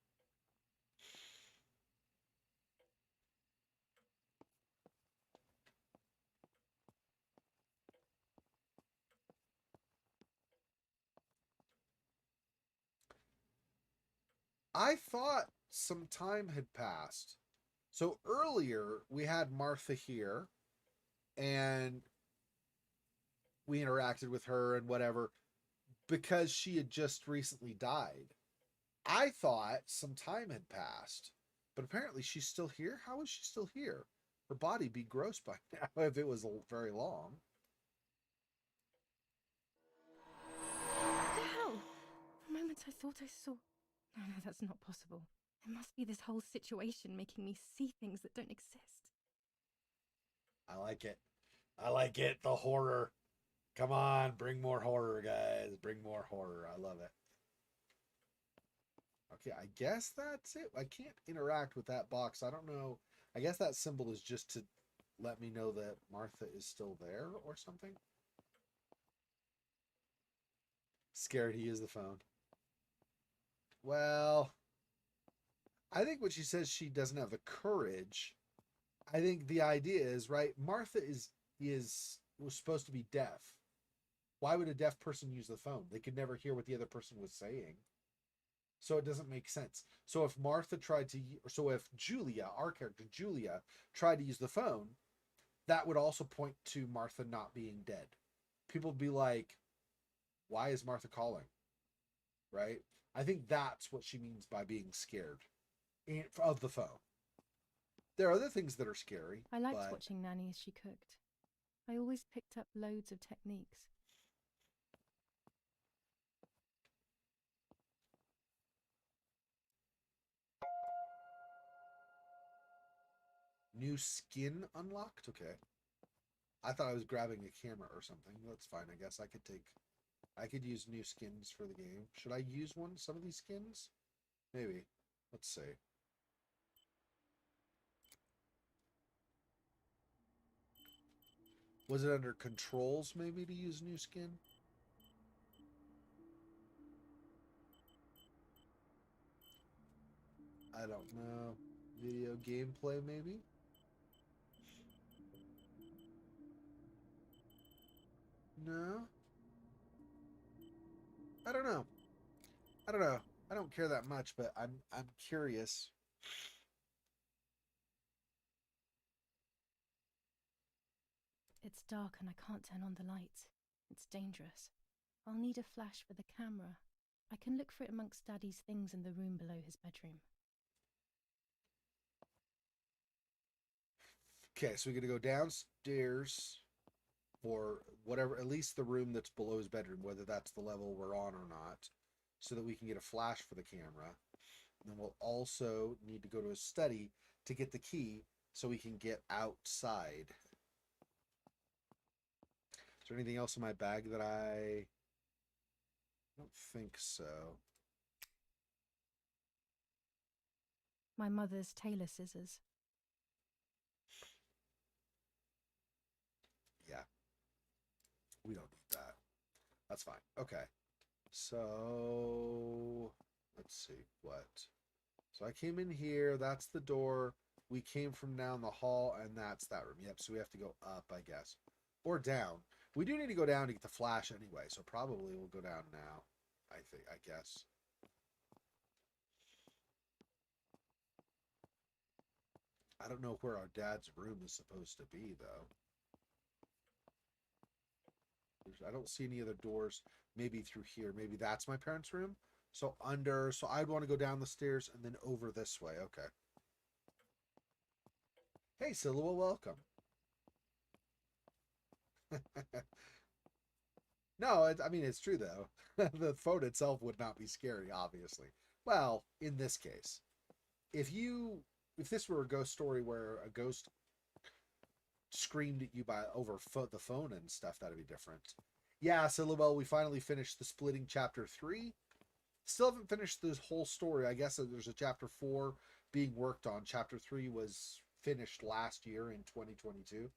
I thought some time had passed. So earlier we had Martha here and we interacted with her and whatever because she had just recently died. I thought some time had passed, but apparently she's still here. How is she still here? Her body be gross by now if it was very long. What the hell? For a moment I thought I saw... No, that's not possible. It must be this whole situation making me see things that don't exist. I like it. I like it. The horror. Come on, bring more horror, guys. Bring more horror. I love it. Okay, I guess that's it. I can't interact with that box. I don't know. I guess that symbol is just to let me know that Martha is still there or something. Scared he is the phone. Well, I think when she says she doesn't have the courage, I think the idea is, right, Martha was supposed to be deaf. Why would a deaf person use the phone? They could never hear what the other person was saying. So it doesn't make sense. So if Julia, our character Julia, tried to use the phone, that would also point to Martha not being dead. People would be like, why is Martha calling? Right? I think that's what she means by being scared of the phone. There are other things that are scary. I liked watching Nanny as she cooked. I always picked up loads of techniques. New skin unlocked? Okay. I thought I was grabbing a camera or something. That's fine. I guess I could use new skins for the game. Should I use some of these skins? Maybe. Let's see. Was it under controls maybe to use new skin? I don't know. Video gameplay maybe? No. I don't know. I don't know. I don't care that much, but I'm curious. It's dark and I can't turn on the light. It's dangerous. I'll need a flash for the camera. I can look for it amongst Daddy's things in the room below his bedroom. Okay, so we're going to go downstairs or whatever, at least the room that's below his bedroom, whether that's the level we're on or not, so that we can get a flash for the camera. And then we'll also need to go to his study to get the key so we can get outside. Is there anything else in my bag that I don't think so. My mother's tailor scissors. Yeah. We don't need that. That's fine. Okay. So let's see what. So I came in here. That's the door. We came from down the hall, and that's that room. Yep. So we have to go up, I guess, or down. We do need to go down to get the flash anyway. So probably we'll go down now. I guess. I don't know where our dad's room is supposed to be though. I don't see any other doors. Maybe through here. Maybe that's my parents' room. So under. So I'd want to go down the stairs and then over this way. Okay. Hey, Silua, welcome. No, I mean, it's true, though. The phone itself would not be scary, obviously. Well, in this case, if this were a ghost story where a ghost screamed at you over the phone and stuff, that'd be different. Yeah, Silua, we finally finished the Splitting Chapter 3. Still haven't finished this whole story. I guess there's a Chapter 4 being worked on. Chapter 3 was finished last year in 2022.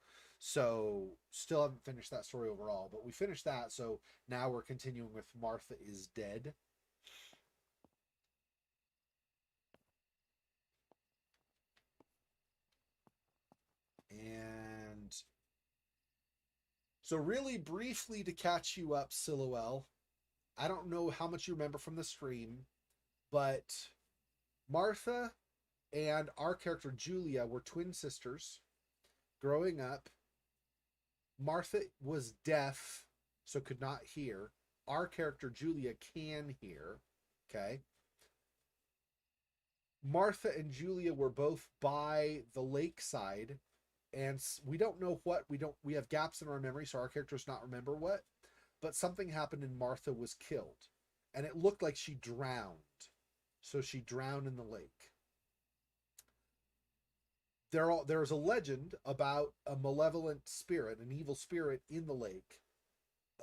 So still haven't finished that story overall, but we finished that. So now we're continuing with Martha is Dead. And so really briefly to catch you up, Siluel, I don't know how much you remember from the stream, but Martha and our character Julia were twin sisters growing up. Martha was deaf, so could not hear. Our character Julia can hear. Okay. Martha and Julia were both by the lakeside, and we don't know what. We have gaps in our memory, so our characters not remember what. But something happened and Martha was killed, and it looked like she drowned. So she drowned in the lake. There's a legend about a malevolent spirit, an evil spirit in the lake,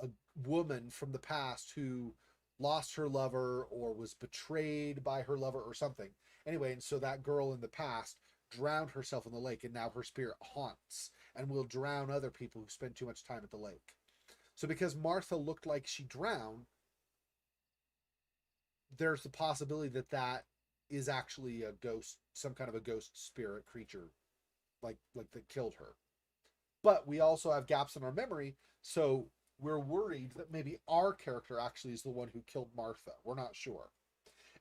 a woman from the past who lost her lover or was betrayed by her lover or something. Anyway, and so that girl in the past drowned herself in the lake, and now her spirit haunts and will drown other people who spend too much time at the lake. So because Martha looked like she drowned, there's the possibility that that is actually a ghost, some kind of a ghost spirit creature, like that killed her. But we also have gaps in our memory, so we're worried that maybe our character actually is the one who killed Martha. We're not sure.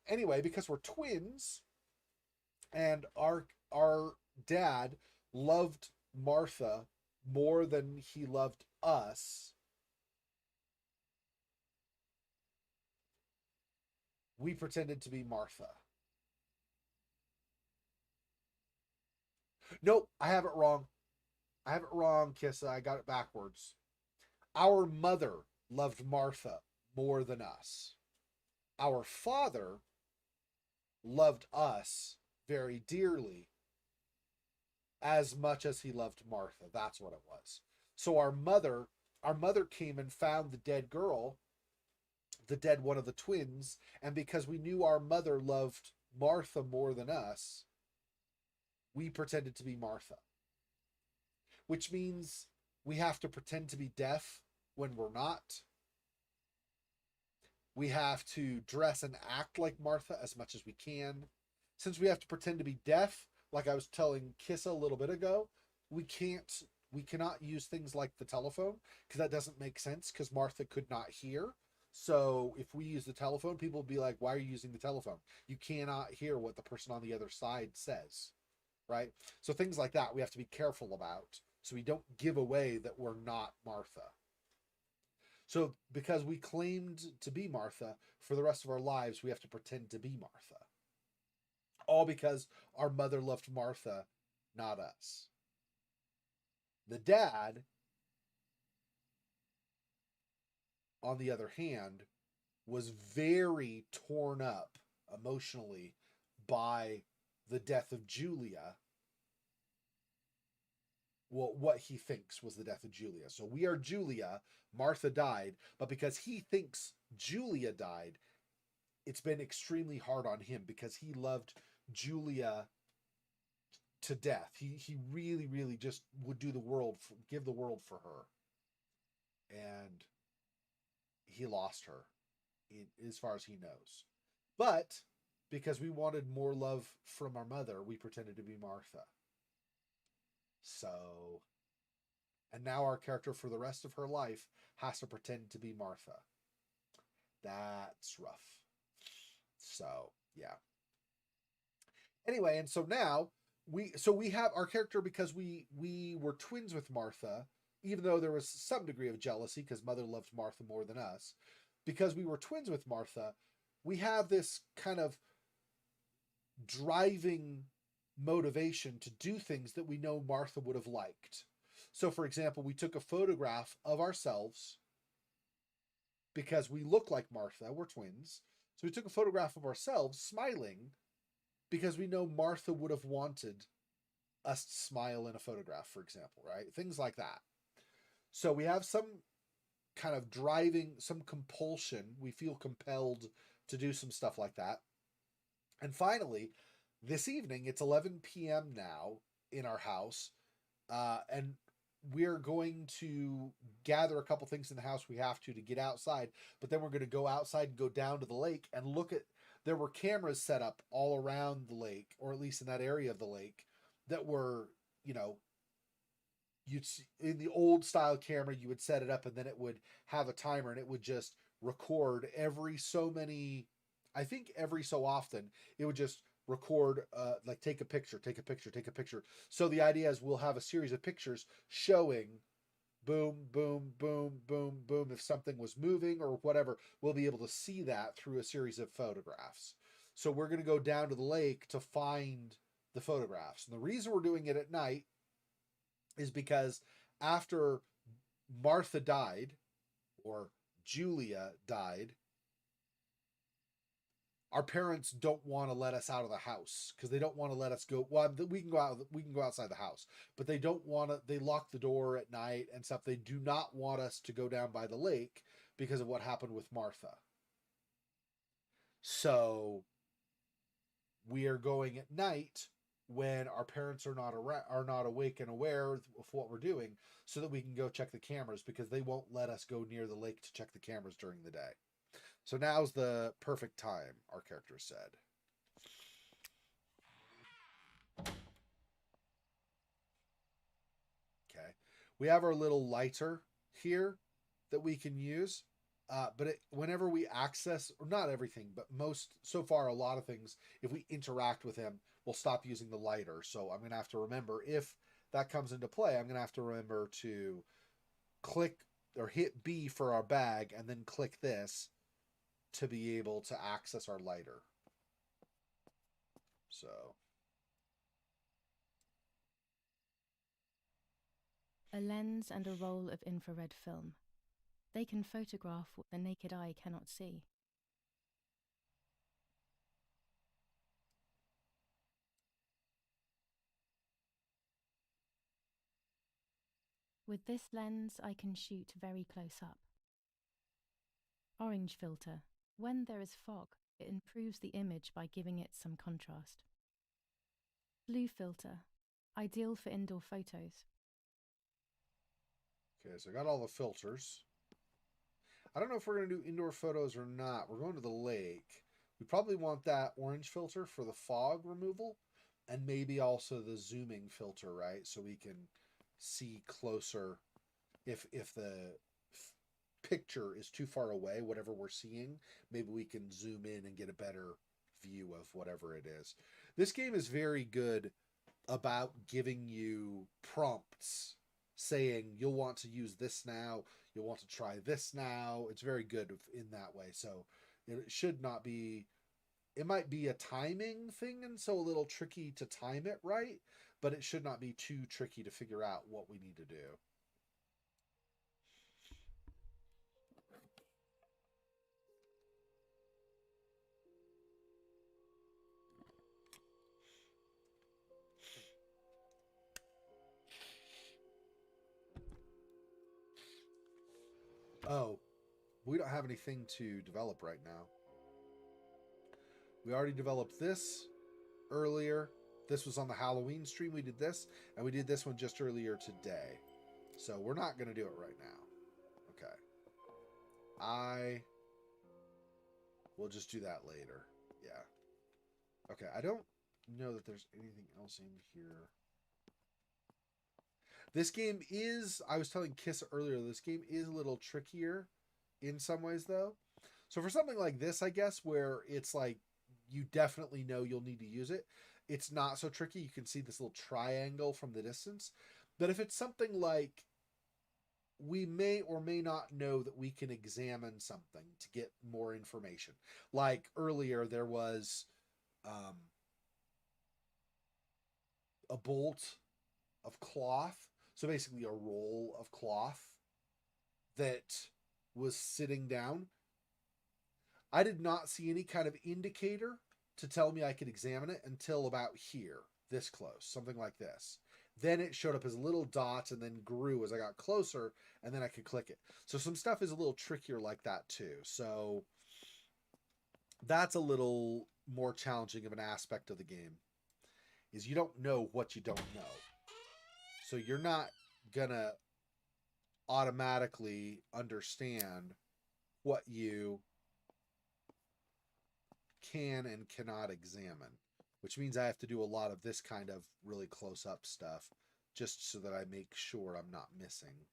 Anyway, because we're twins, and our dad loved Martha more than he loved us, we pretended to be Martha. Nope, I have it wrong. I have it wrong, Kissa. I got it backwards. Our mother loved Martha more than us. Our father loved us very dearly, as much as he loved Martha. That's what it was. So our mother came and found the dead girl, the dead one of the twins, and because we knew our mother loved Martha more than us, we pretended to be Martha. Which means we have to pretend to be deaf when we're not. We have to dress and act like Martha as much as we can. Since we have to pretend to be deaf, like I was telling Kissa a little bit ago, we cannot use things like the telephone, because that doesn't make sense, because Martha could not hear. So if we use the telephone, people will be like, why are you using the telephone? You cannot hear what the person on the other side says, right? So things like that we have to be careful about, so we don't give away that we're not Martha. So because we claimed to be Martha, for the rest of our lives, we have to pretend to be Martha. All because our mother loved Martha, not us. The dad, on the other hand, was very torn up emotionally by the death of Julia. Well, what he thinks was the death of Julia. So we are Julia, Martha died, but because he thinks Julia died, it's been extremely hard on him because he loved Julia to death. He really, really just would do the world, give the world for her. And he lost her, as far as he knows. But because we wanted more love from our mother, we pretended to be Martha. So, and now our character for the rest of her life has to pretend to be Martha. That's rough. So, yeah. Anyway, and so now we have our character, because we were twins with Martha, even though there was some degree of jealousy because mother loved Martha more than us. Because we were twins with Martha, we have this kind of driving motivation to do things that we know Martha would have liked. So, for example, we took a photograph of ourselves because we look like Martha. We're twins. So we took a photograph of ourselves smiling because we know Martha would have wanted us to smile in a photograph, for example, right? Things like that. So we have some kind of driving, some compulsion. We feel compelled to do some stuff like that. And finally, this evening, it's 11 p.m. now in our house, and we're going to gather a couple things in the house we have to get outside, but then we're going to go outside and go down to the lake and look at, there were cameras set up all around the lake, or at least in that area of the lake, that were, you know, you'd see, in the old style camera, you would set it up and then it would have a timer and it would just record every so many, I think every so often, it would just record, like take a picture, take a picture, take a picture. So the idea is we'll have a series of pictures showing boom, boom, boom, boom, boom. If something was moving or whatever, we'll be able to see that through a series of photographs. So we're going to go down to the lake to find the photographs. And the reason we're doing it at night is because after Martha died, or Julia died, our parents don't want to let us out of the house because they don't want to let us go. Well, we can go out. We can go outside the house, but they don't want to. They lock the door at night and stuff. They do not want us to go down by the lake because of what happened with Martha. So we are going at night when our parents are not awake and aware of what we're doing, so that we can go check the cameras, because they won't let us go near the lake to check the cameras during the day. So now's the perfect time, our character said. Okay. We have our little lighter here that we can use. But whenever we access, or not everything, but most, so far, a lot of things, if we interact with him, we'll stop using the lighter. So I'm going to have to remember, if that comes into play, I'm going to have to remember to click or hit B for our bag and then click this to be able to access our lighter. So. A lens and a roll of infrared film. They can photograph what the naked eye cannot see. With this lens, I can shoot very close up. Orange filter. When there is fog, it improves the image by giving it some contrast. Blue filter. Ideal for indoor photos. Okay, so I got all the filters. I don't know if we're going to do indoor photos or not. We're going to the lake. We probably want that orange filter for the fog removal, and maybe also the zooming filter, right? So we can see closer if the picture is too far away, whatever we're seeing, maybe we can zoom in and get a better view of whatever it is. This game is very good about giving you prompts saying you'll want to use this now, you'll want to try this now. It's very good in that way. So it should not be, it might be a timing thing, and so a little tricky to time it right, but it should not be too tricky to figure out what we need to do. Oh, we don't have anything to develop right now. We already developed this earlier. This was on the Halloween stream. We did this, and we did this one just earlier today. So we're not going to do it right now. Okay. I will just do that later. Yeah. Okay, I don't know that there's anything else in here. This game is, I was telling Kiss earlier, this game is a little trickier in some ways, though. So for something like this, I guess, where it's like you definitely know you'll need to use it, it's not so tricky. You can see this little triangle from the distance. But if it's something like we may or may not know that we can examine something to get more information. Like earlier, there was a bolt of cloth. So basically a roll of cloth that was sitting down. I did not see any kind of indicator to tell me I could examine it until about here, this close, something like this. Then it showed up as little dots and then grew as I got closer, and then I could click it. So some stuff is a little trickier like that too. So that's a little more challenging of an aspect of the game, is you don't know what you don't know. So you're not gonna automatically understand what you can and cannot examine, which means I have to do a lot of this kind of really close up stuff just so that I make sure I'm not missing.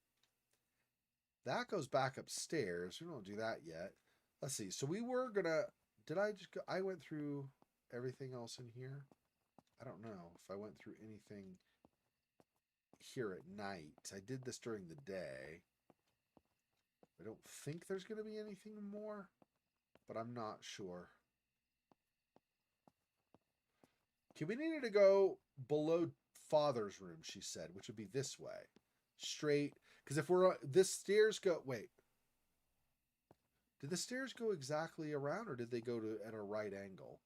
That goes back upstairs. We don't do that yet. Let's see. So we were gonna, did I just go, I went through everything else in here. I don't know if I went through anything here at night. I did this during the day. I don't think there's going to be anything more, but I'm not sure. Okay, we needed to go below Father's room, she said, which would be this way. Straight. Because if we're, this stairs go, wait. Did the stairs go exactly around, or did they go to at a right angle?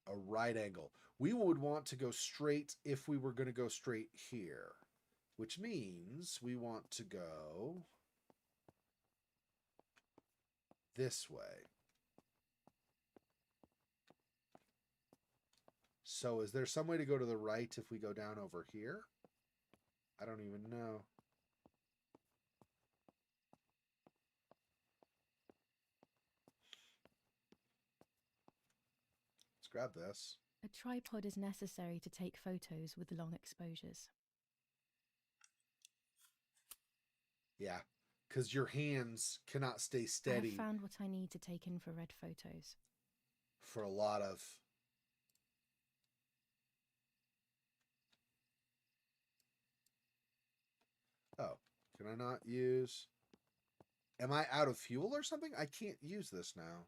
A right angle. We would want to go straight if we were going to go straight here, which means we want to go this way. So is there some way to go to the right if we go down over here? I don't even know. Let's grab this. A tripod is necessary to take photos with long exposures. Yeah, because your hands cannot stay I steady have found what I need to take infrared photos. for a lot of... Oh, can I not use... Am I out of fuel or something? I can't use this now.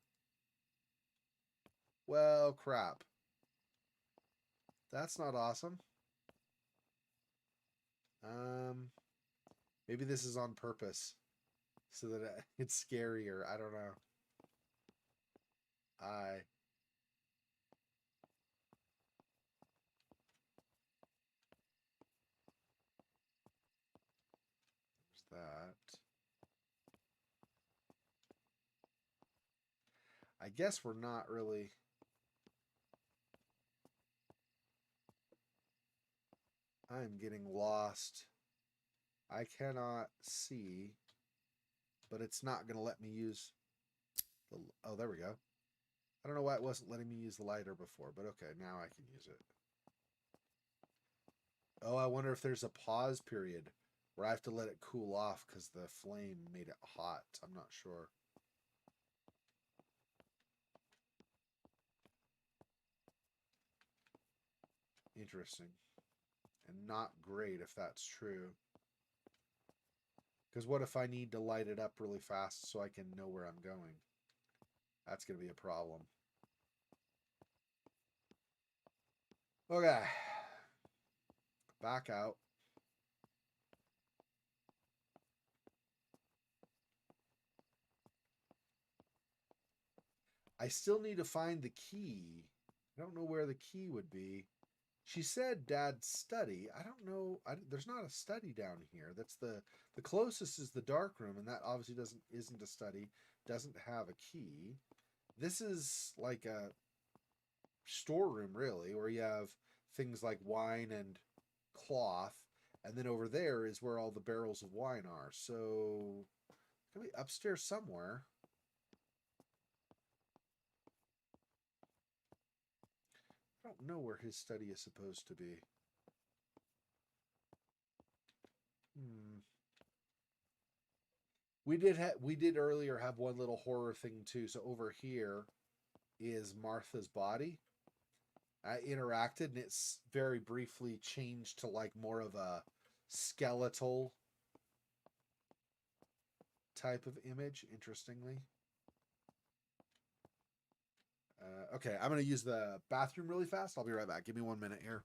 Well, crap. That's not awesome. Maybe this is on purpose so that it's scarier. I don't know. There's that. I guess we're not really... I'm getting lost. I cannot see, but it's not going to let me use the... Oh, there we go. I don't know why it wasn't letting me use the lighter before, but okay, now I can use it. Oh, I wonder if there's a pause period where I have to let it cool off because the flame made it hot. I'm not sure. Interesting. And not great if that's true. Because what if I need to light it up really fast so I can know where I'm going? That's going to be a problem. Okay. Back out. I still need to find the key. I don't know where the key would be. She said Dad's study. I don't know. There's not a study down here. That's the closest is the dark room, and that obviously isn't a study. Doesn't have a key. This is like a storeroom, really, where you have things like wine and cloth, and then over there is where all the barrels of wine are. So, it's gonna be upstairs somewhere. I don't know where his study is supposed to be. We did earlier have one little horror thing too. So over here is Martha's body. I interacted and it's very briefly changed to like more of a skeletal type of image, interestingly. Okay, I'm going to use the bathroom really fast. I'll be right back. Give me 1 minute here.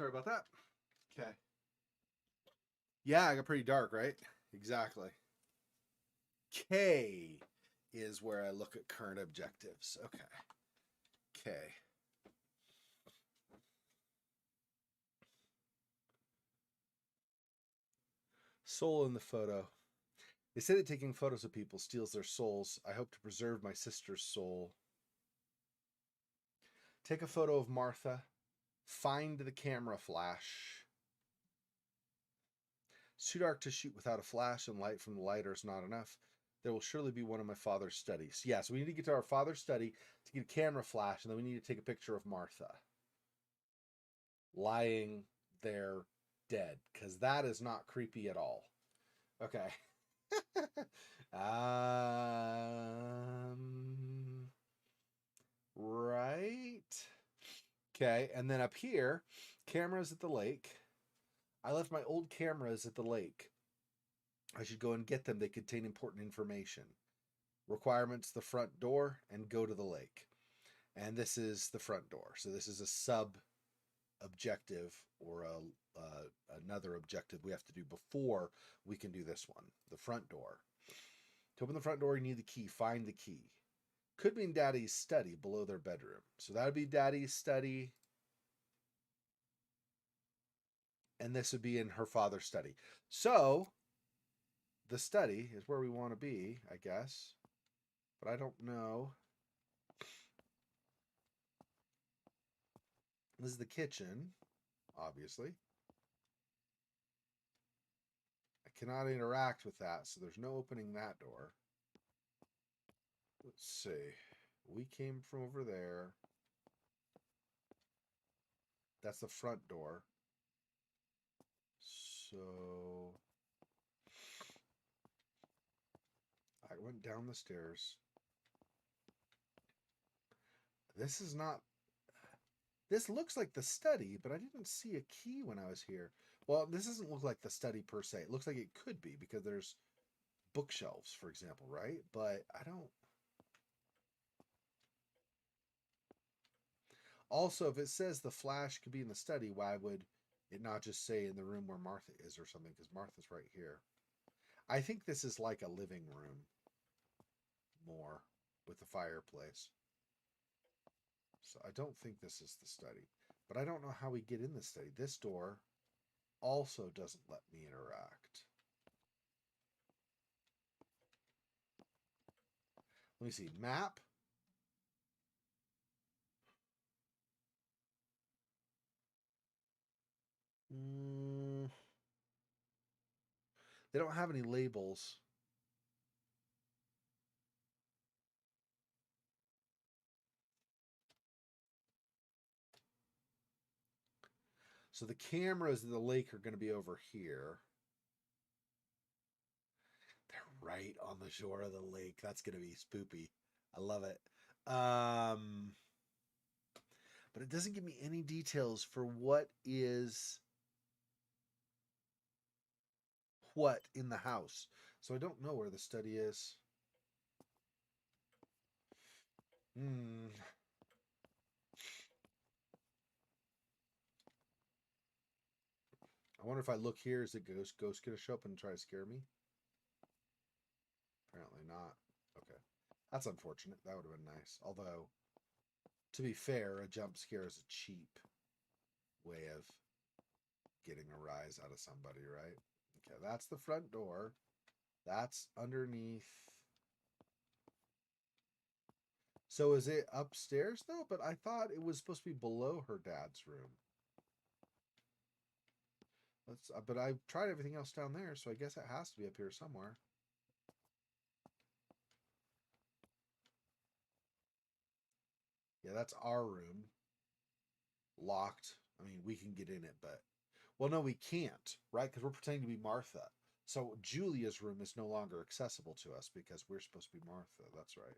Sorry about that. Okay. Yeah, I got pretty dark, right? Exactly. K is where I look at current objectives. Okay. K. Soul in the photo. They say that taking photos of people steals their souls. I hope to preserve my sister's soul. Take a photo of Martha. Find the camera flash. It's too dark to shoot without a flash, and light from the lighter is not enough. There will surely be one of my father's studies. Yeah, so we need to get to our father's study to get a camera flash, and then we need to take a picture of Martha lying there dead, because that is not creepy at all. Okay. Right. Okay, and then up here, cameras at the lake. I left my old cameras at the lake. I should go and get them. They contain important information. Requirements: the front door and go to the lake. And this is the front door. So this is a sub objective, or another objective we have to do before we can do this one. The front door. To open the front door, you need the key. Find the key. Could be in Daddy's study below their bedroom. So that would be Daddy's study. And this would be in her father's study. So the study is where we want to be, I guess. But I don't know. This is the kitchen, obviously. I cannot interact with that, so there's no opening that door. Let's see. We came from over there. That's the front door. So I went down the stairs. This is not... This looks like the study, but I didn't see a key when I was here. Well, this doesn't look like the study per se. It looks like it could be, because there's bookshelves, for example, right? But I don't... Also, if it says the flash could be in the study, why would it not just say in the room where Martha is or something? Because Martha's right here. I think this is like a living room more, with the fireplace. So I don't think this is the study. But I don't know how we get in the study. This door also doesn't let me interact. Let me see. Map. They don't have any labels. So the cameras in the lake are going to be over here. They're right on the shore of the lake. That's going to be spoopy. I love it. But it doesn't give me any details for what is what in the house. So I don't know where the study is. I wonder if I look here, is the ghost going to show up and try to scare me? Apparently not. Okay. That's unfortunate. That would have been nice. Although, to be fair, a jump scare is a cheap way of getting a rise out of somebody, right? Okay, that's the front door. That's underneath. So is it upstairs though? But I thought it was supposed to be below her dad's room. But I've tried everything else down there, so I guess it has to be up here somewhere. Yeah, that's our room. Locked. I mean, we can get in it, but... Well, no, we can't, right? Because we're pretending to be Martha. So Julia's room is no longer accessible to us because we're supposed to be Martha. That's right.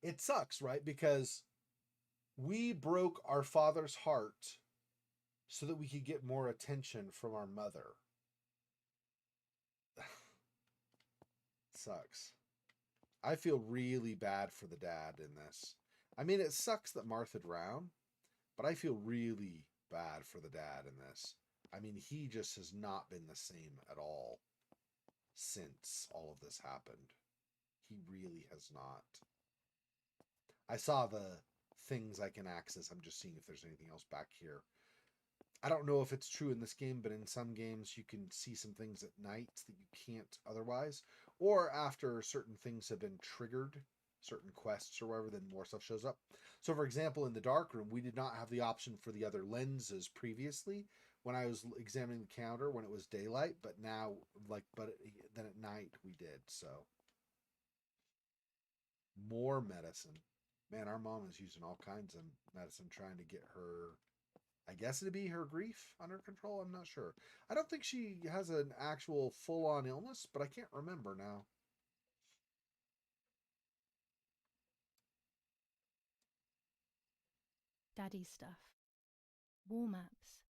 It sucks, right? Because we broke our father's heart so that we could get more attention from our mother. Sucks. I feel really bad for the dad in this. I mean, it sucks that Martha drowned, but I feel really bad for the dad in this. I mean, he just has not been the same at all since all of this happened. He really has not. I saw the things I can access. I'm just seeing if there's anything else back here. I don't know if it's true in this game, but in some games you can see some things at night that you can't otherwise. Or after certain things have been triggered, certain quests or whatever, then more stuff shows up. So for example, in the dark room, we did not have the option for the other lenses previously when I was examining the counter when it was daylight, but now, then at night we did. So more medicine. Man, our mom is using all kinds of medicine trying to get her, I guess it'd be her grief under control. I'm not sure. I don't think she has an actual full-on illness, but I can't remember now. Daddy stuff. War maps.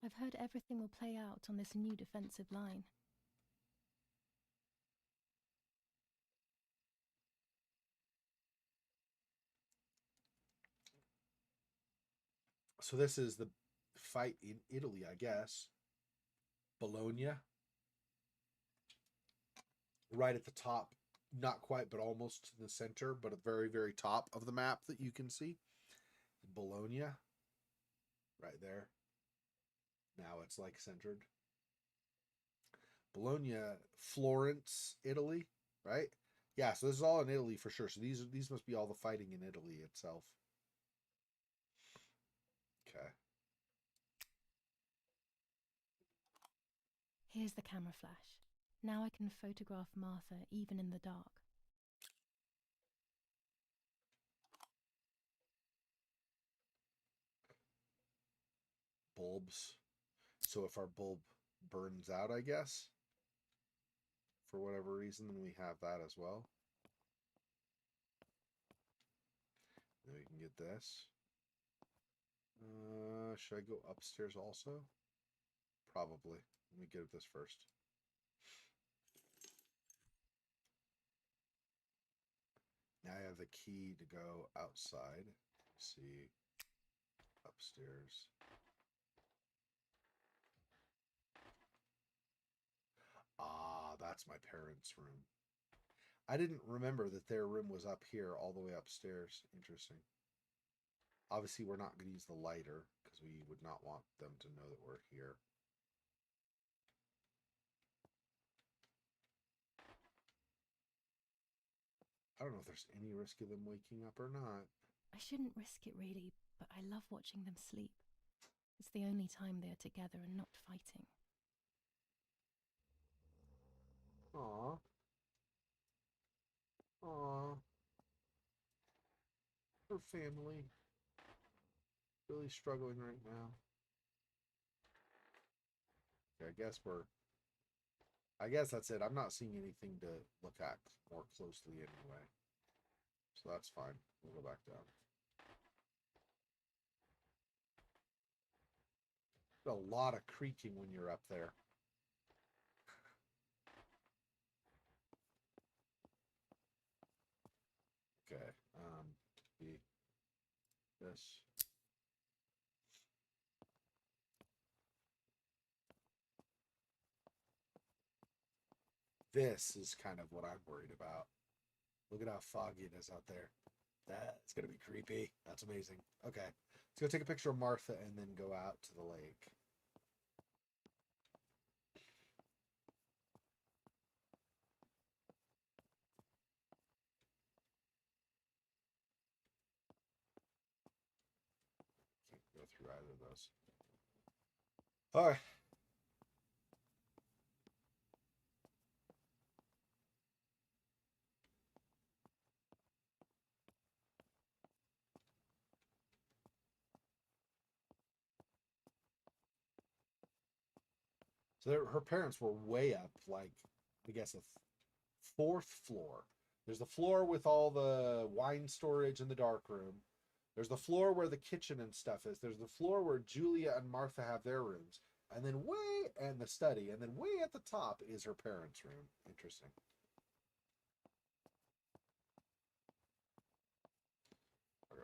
I've heard everything will play out on this new defensive line. So this is the fight in Italy, I guess. Bologna. Right at the top. Not quite, but almost to the center, but at the very, very top of the map that you can see. Bologna. Right there. Now it's like centered. Bologna, Florence, Italy, right? Yeah, so this is all in Italy for sure. So these must be all the fighting in Italy itself. Okay. Here's the camera flash. Now I can photograph Martha even in the dark. Bulbs. So if our bulb burns out, I guess, for whatever reason, then we have that as well. Then we can get this. Should I go upstairs also? Probably. Let me get this first. Now I have the key to go outside. Let's see. Upstairs. Ah, that's my parents' room. I didn't remember that their room was up here all the way upstairs. Interesting. Obviously, we're not going to use the lighter because we would not want them to know that we're here. I don't know if there's any risk of them waking up or not. I shouldn't risk it really, but I love watching them sleep. It's the only time they are together and not fighting. Aww. Aww. Her family. Really struggling right now. Okay, I guess that's it. I'm not seeing anything to look at more closely anyway. So that's fine. We'll go back down. There's a lot of creaking when you're up there. Okay. Be this. This is kind of what I'm worried about. Look at how foggy it is out there. That's going to be creepy. That's amazing. Okay. Let's go take a picture of Martha and then go out to the lake. Can't go through either of those. All right. So her parents were way up, like, I guess, a fourth floor. There's the floor with all the wine storage in the dark room. There's the floor where the kitchen and stuff is. There's the floor where Julia and Martha have their rooms. And then and the study. And then way at the top is her parents' room. Interesting.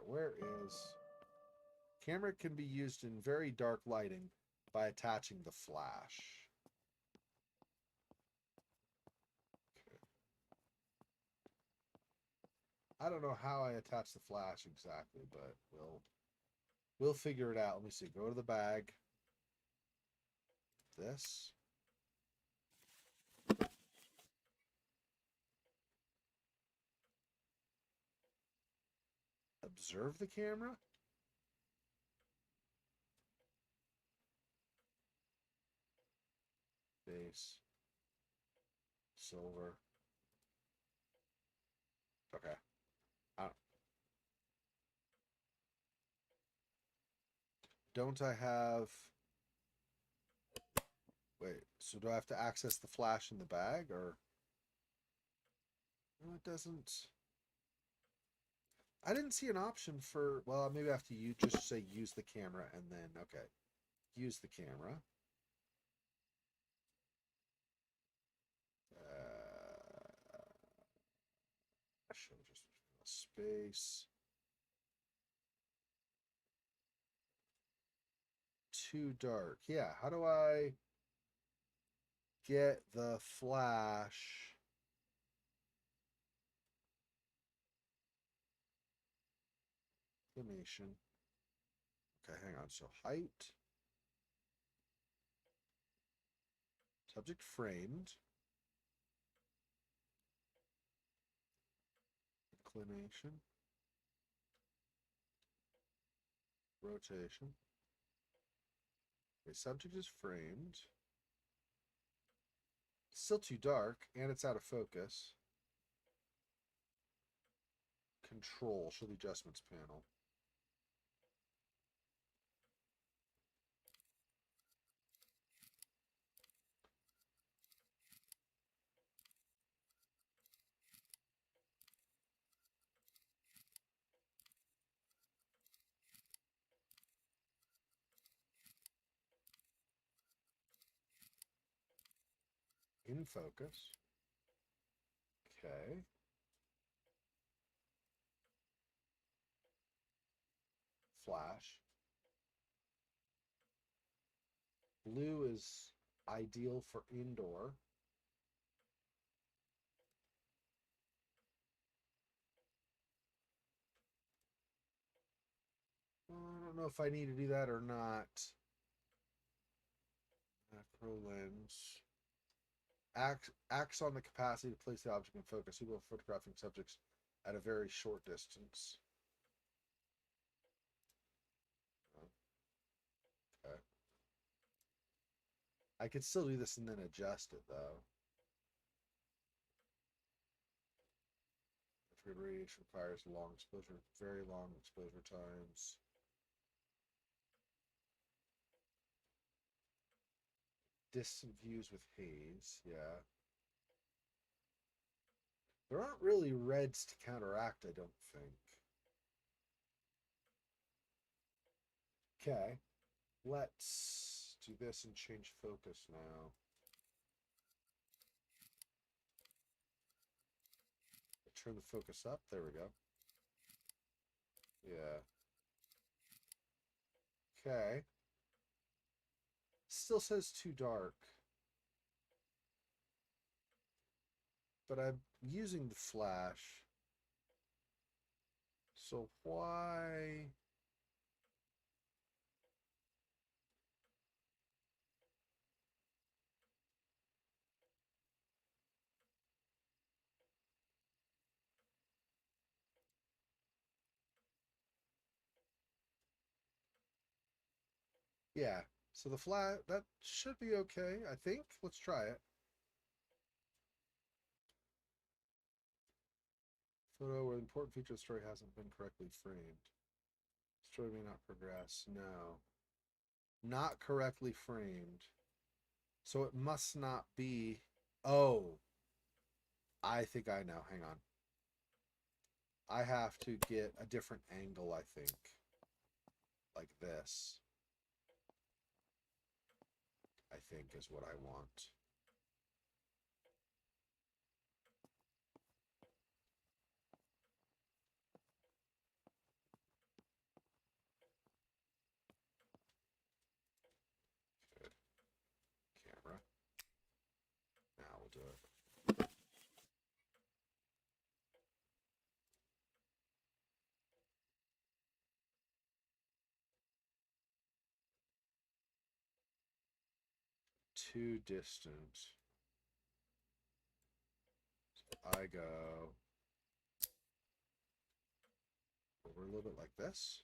where is... Camera can be used in very dark lighting by attaching the flash. Okay. I don't know how I attach the flash exactly, but we'll figure it out. Let me see. Go to the bag. This. Observe the camera. Base. Silver. Okay. Don't I have... Wait, so do I have to access the flash in the bag, or... No, it doesn't... I didn't see an option for... Well, maybe I have to just say use the camera, and then... Okay. Use the camera. Show just space. Too dark. Yeah, how do I get the flash? Animation. Okay, hang on. So height. Subject framed. Inclination. Rotation. Okay, subject is framed. Still too dark, and it's out of focus. Control. Show the adjustments panel. In focus. Okay. Flash. Blue is ideal for indoor. I don't know if I need to do that or not. Macro lens. Acts on the capacity to place the object in focus, suitable for photographing subjects at a very short distance. Okay. I could still do this and then adjust it, though. Infrared radiation requires long exposure, very long exposure times. Distant views with haze, yeah. There aren't really reds to counteract, I don't think. Okay. Let's do this and change focus now. Turn the focus up. There we go. Yeah. Okay. Still says too dark. But I'm using the flash. So why... Yeah. So the flat, that should be okay, I think. Let's try it. Photo where the important feature of the story hasn't been correctly framed. Story may not progress. No. Not correctly framed. So it must not be... Oh. I think I know. Hang on. I have to get a different angle, I think. Like this. I think is what I want. do it. Too distant. So I go over a little bit like this.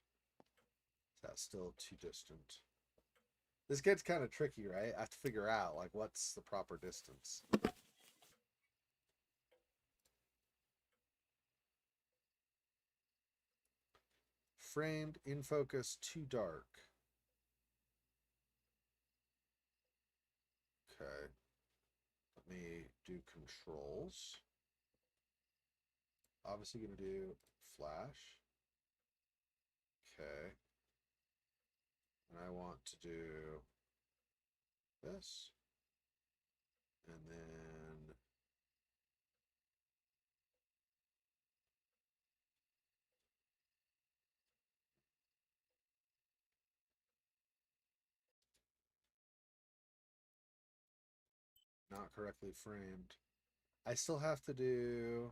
That's still too distant. This gets kind of tricky, right? I have to figure out like what's the proper distance. Framed, in focus, too dark. Okay. Let me do controls. Obviously going to do flash. Okay. And I want to do this. And then not correctly framed. I still have to do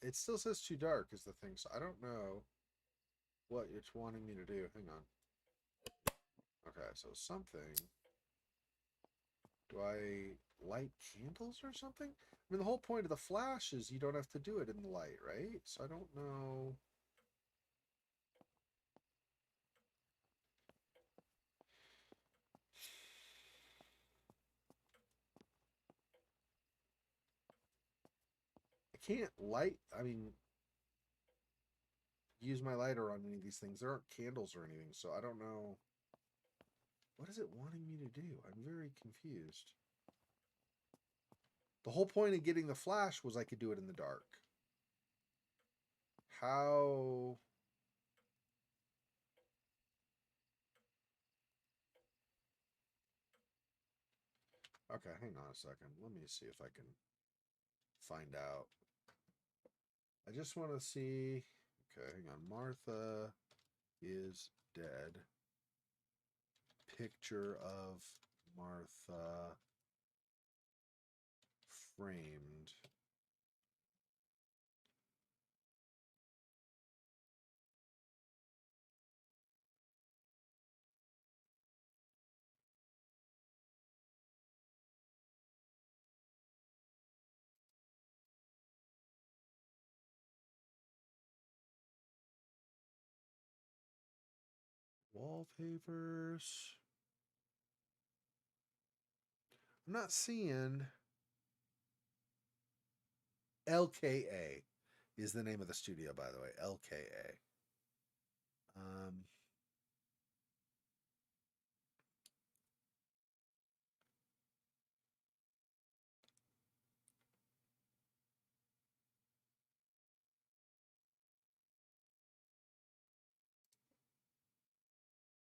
it still says too dark is the thing, so I don't know what it's wanting me to do. Hang on. Okay, so something. Do I light candles or something? I mean, the whole point of the flash is you don't have to do it in the light, right? So I don't know. I can't light, I mean, use my lighter on any of these things. There aren't candles or anything, so I don't know. What is it wanting me to do? I'm very confused. The whole point of getting the flash was I could do it in the dark. How? Okay, hang on a second. Let me see if I can find out. I just want to see. Okay, hang on. Martha is dead. Picture of Martha framed. Wallpapers. I'm not seeing. LKA is the name of the studio, by the way. LKA. Um,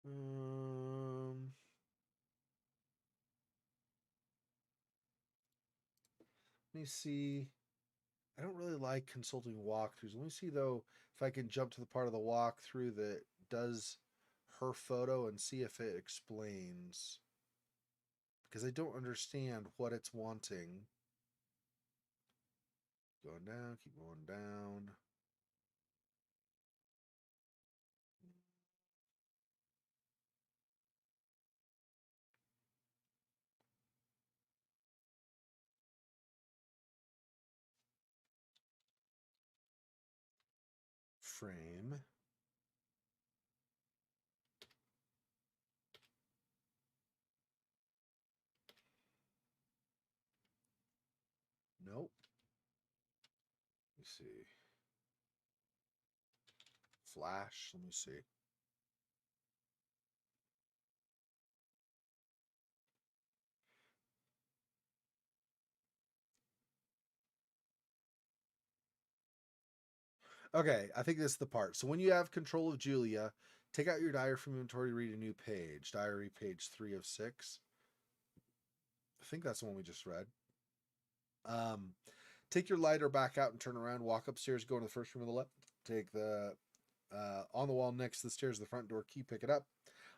um, let me see. I don't really like consulting walkthroughs. Let me see though if I can jump to the part of the walkthrough that does her photo and see if it explains. Because I don't understand what it's wanting. Going down, keep going down. Frame. Nope. Let me see. Flash. Let me see. Okay, I think this is the part. So when you have control of Julia, take out your diary from inventory, read a new page. Diary page 3 of 6. I think that's the one we just read. Take your lighter back out and turn around. Walk upstairs, go in the first room on the left. Take the On the wall next to the stairs of the front door key, pick it up.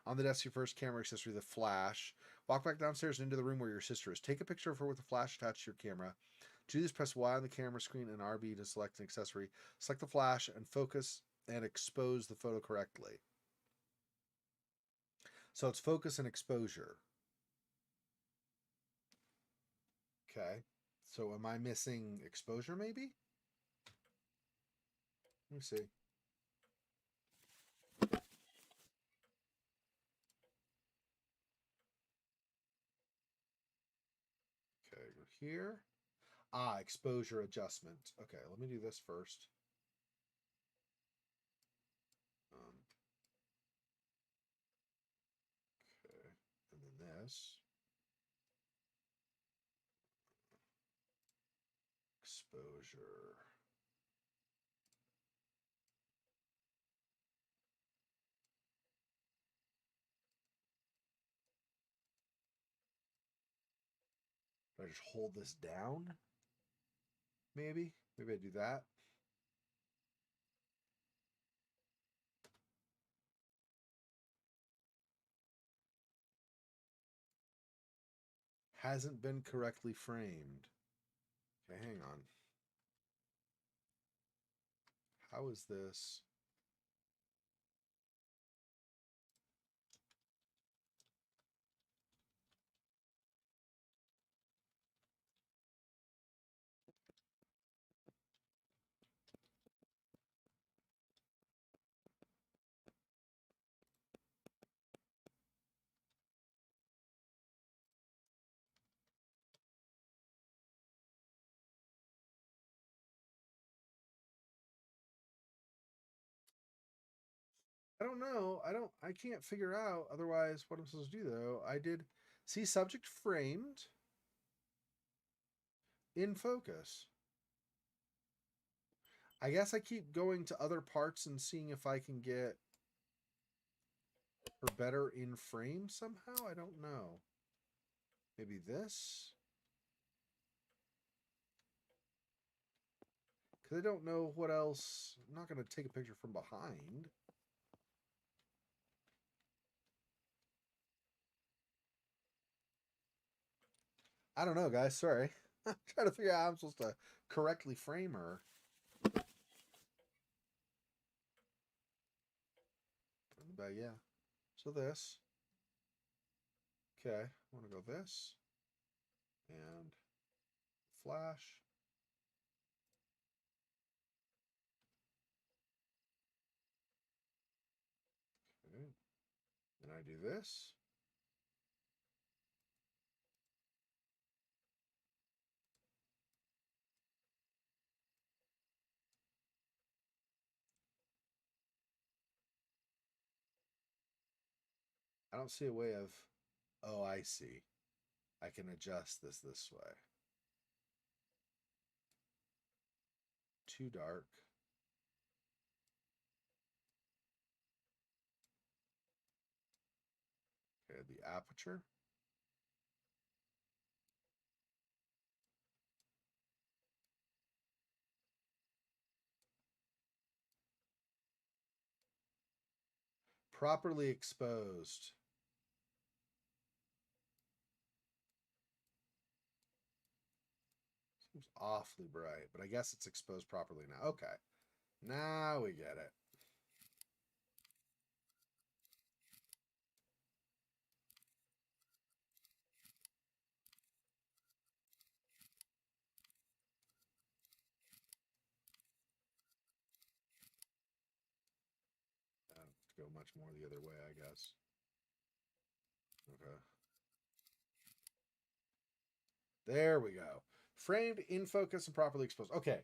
On the desk, your first camera accessory, the flash. Walk back downstairs and into the room where your sister is. Take a picture of her with the flash attached to your camera. To do this, press Y on the camera screen and RB to select an accessory. Select the flash and focus and expose the photo correctly. So it's focus and exposure. Okay. So am I missing exposure maybe? Let me see. Okay, go here. Exposure adjustment. Okay, let me do this first. Okay, and then this. Exposure. Do I just hold this down? Maybe I do that. Hasn't been correctly framed. Okay, hang on. How is this? I don't know. I can't figure out otherwise what I'm supposed to do though. I did see subject framed in focus. I guess I keep going to other parts and seeing if I can get her better in frame somehow. I don't know. Maybe this? Because I don't know what else. I'm not going to take a picture from behind. I don't know, guys. Sorry. I'm trying to figure out how I'm supposed to correctly frame her. But yeah. So this. Okay. I want to go this. And flash. Okay. And I do this. I don't see a way of. Oh, I see. I can adjust this way. Too dark. Okay, the aperture. Properly exposed. Seems awfully bright, but I guess it's exposed properly now. Okay. Now we get it. Go much more the other way, I guess. Okay. There we go. Framed, in focus, and properly exposed. Okay.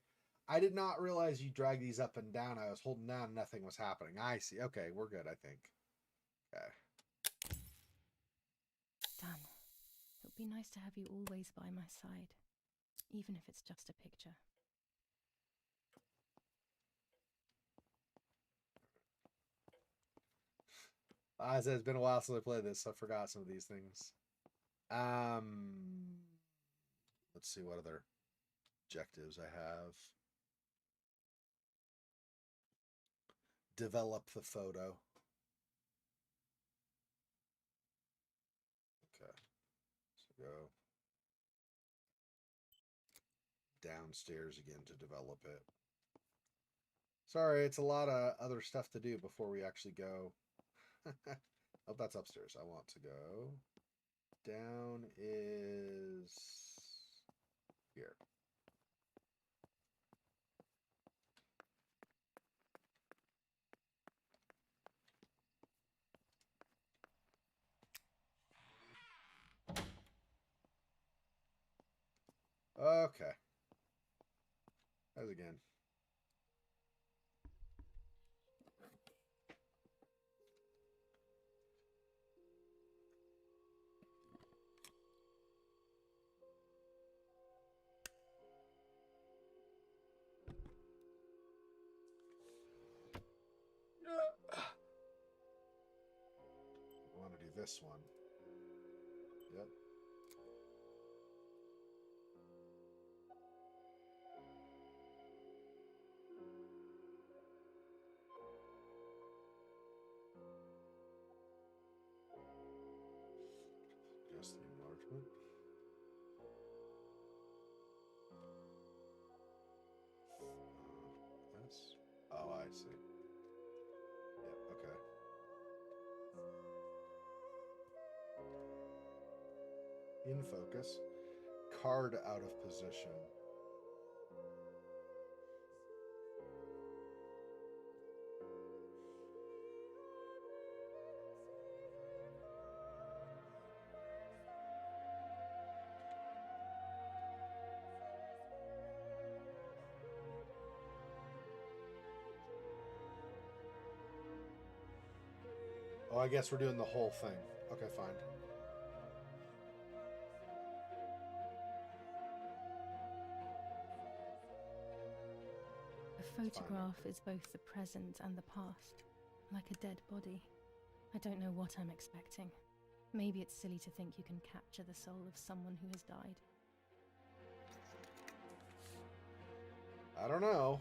I did not realize you drag these up and down. I was holding down, nothing was happening. I see. Okay, we're good, I think. Okay. Dan, it would be nice to have you always by my side, even if it's just a picture. I said it's been a while since I played this, so I forgot some of these things. Let's see what other objectives I have. develop the photo. Okay. So go downstairs again to develop it. Sorry, it's a lot of other stuff to do before we actually go. Oh, that's upstairs. I want to go. Down is here. Okay. How's it again? I want to do this one. Yep. Just the enlargement. This. Oh, I see. Yep. Okay. In focus. Card out of position. Oh, I guess we're doing the whole thing. Okay, fine. A photograph is both the present and the past, like a dead body. I don't know what I'm expecting. Maybe it's silly to think you can capture the soul of someone who has died. I don't know.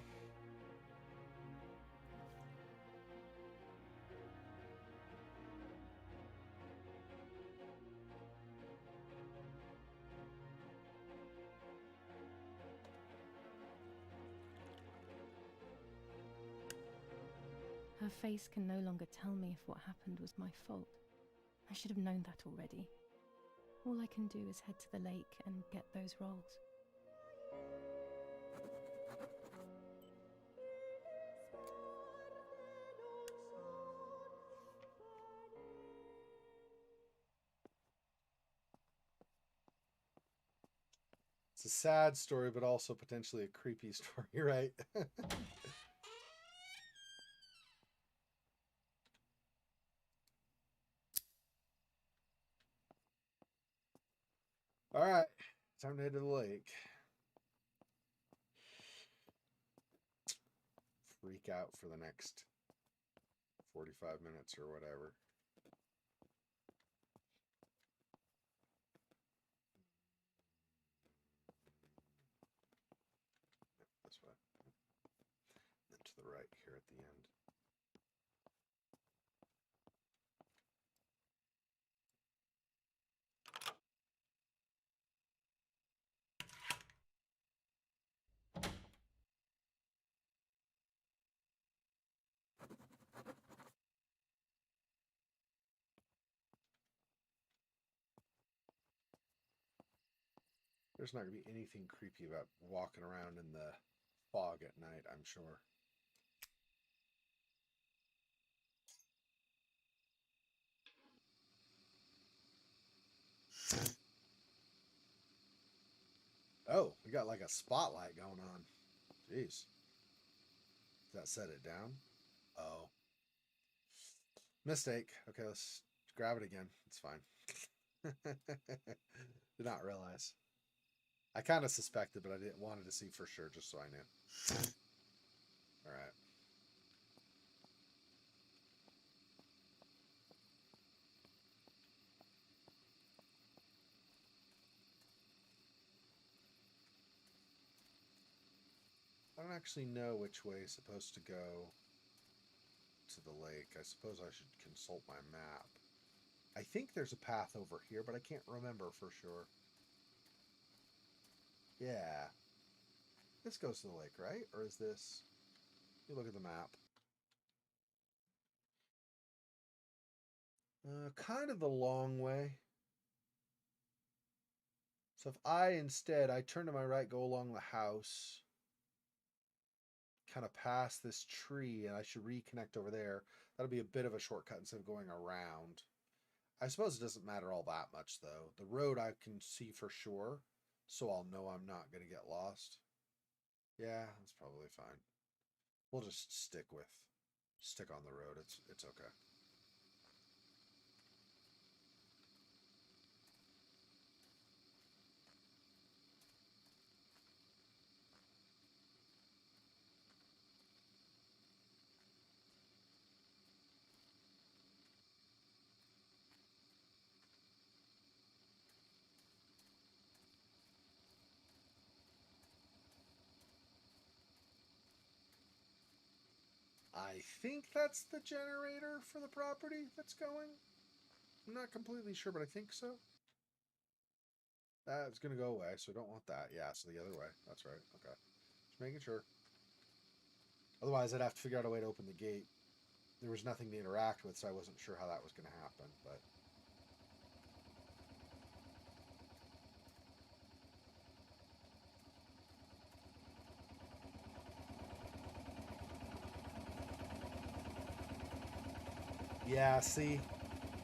Her face can no longer tell me if what happened was my fault. I should have known that already. All I can do is head to the lake and get those rolls. It's a sad story, but also potentially a creepy story, right? All right, time to head to the lake. Freak out for the next 45 minutes or whatever. This way. Then to the right here at the end. There's not going to be anything creepy about walking around in the fog at night, I'm sure. Oh, we got like a spotlight going on. Jeez. Does that set it down? Oh. Mistake. Okay, let's grab it again. It's fine. Did not realize. I kind of suspected, but I didn't wanted to see for sure, just so I knew. All right. I don't actually know which way is supposed to go. to the lake. I suppose I should consult my map. I think there's a path over here, but I can't remember for sure. Yeah. This goes to the lake, right? Or is this... You look at the map. Kind of the long way. So if I turn to my right, go along the house, kind of past this tree, and I should reconnect over there. That'll be a bit of a shortcut instead of going around. I suppose it doesn't matter all that much, though. The road I can see for sure, so I'll know I'm not going to get lost. Yeah, that's probably fine. We'll just stick on the road. It's okay. I think that's the generator for the property that's going. I'm not completely sure, but I think so. That's going to go away, so I don't want that. Yeah, so the other way. That's right. Okay. Just making sure. Otherwise, I'd have to figure out a way to open the gate. There was nothing to interact with, so I wasn't sure how that was going to happen, but... Yeah, see,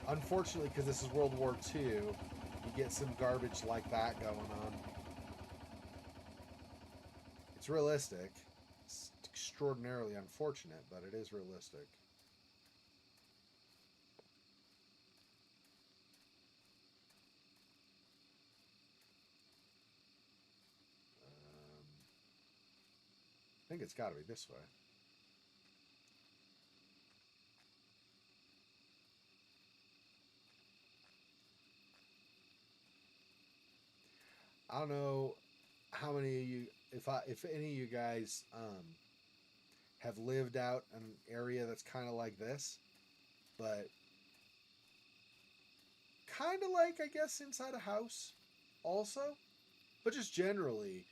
unfortunately, because this is World War II, you get some garbage like that going on. It's realistic. It's extraordinarily unfortunate, but it is realistic. I think it's got to be this way. I don't know how many of you, if any of you guys have lived out in an area that's kind of like this, but kind of like, I guess, inside a house also, but just generally,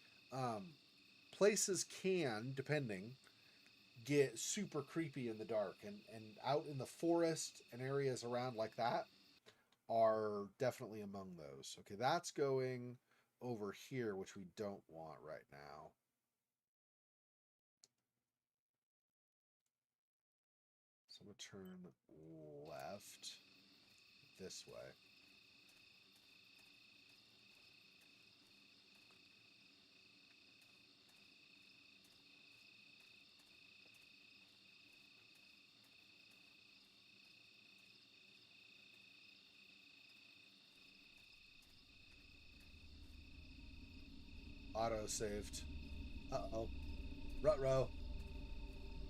places can, depending, get super creepy in the dark, and out in the forest and areas around like that are definitely among those. Okay, that's going over here, which we don't want right now. So I'm going to turn left this way. Auto saved. Uh-oh. Ruh-roh.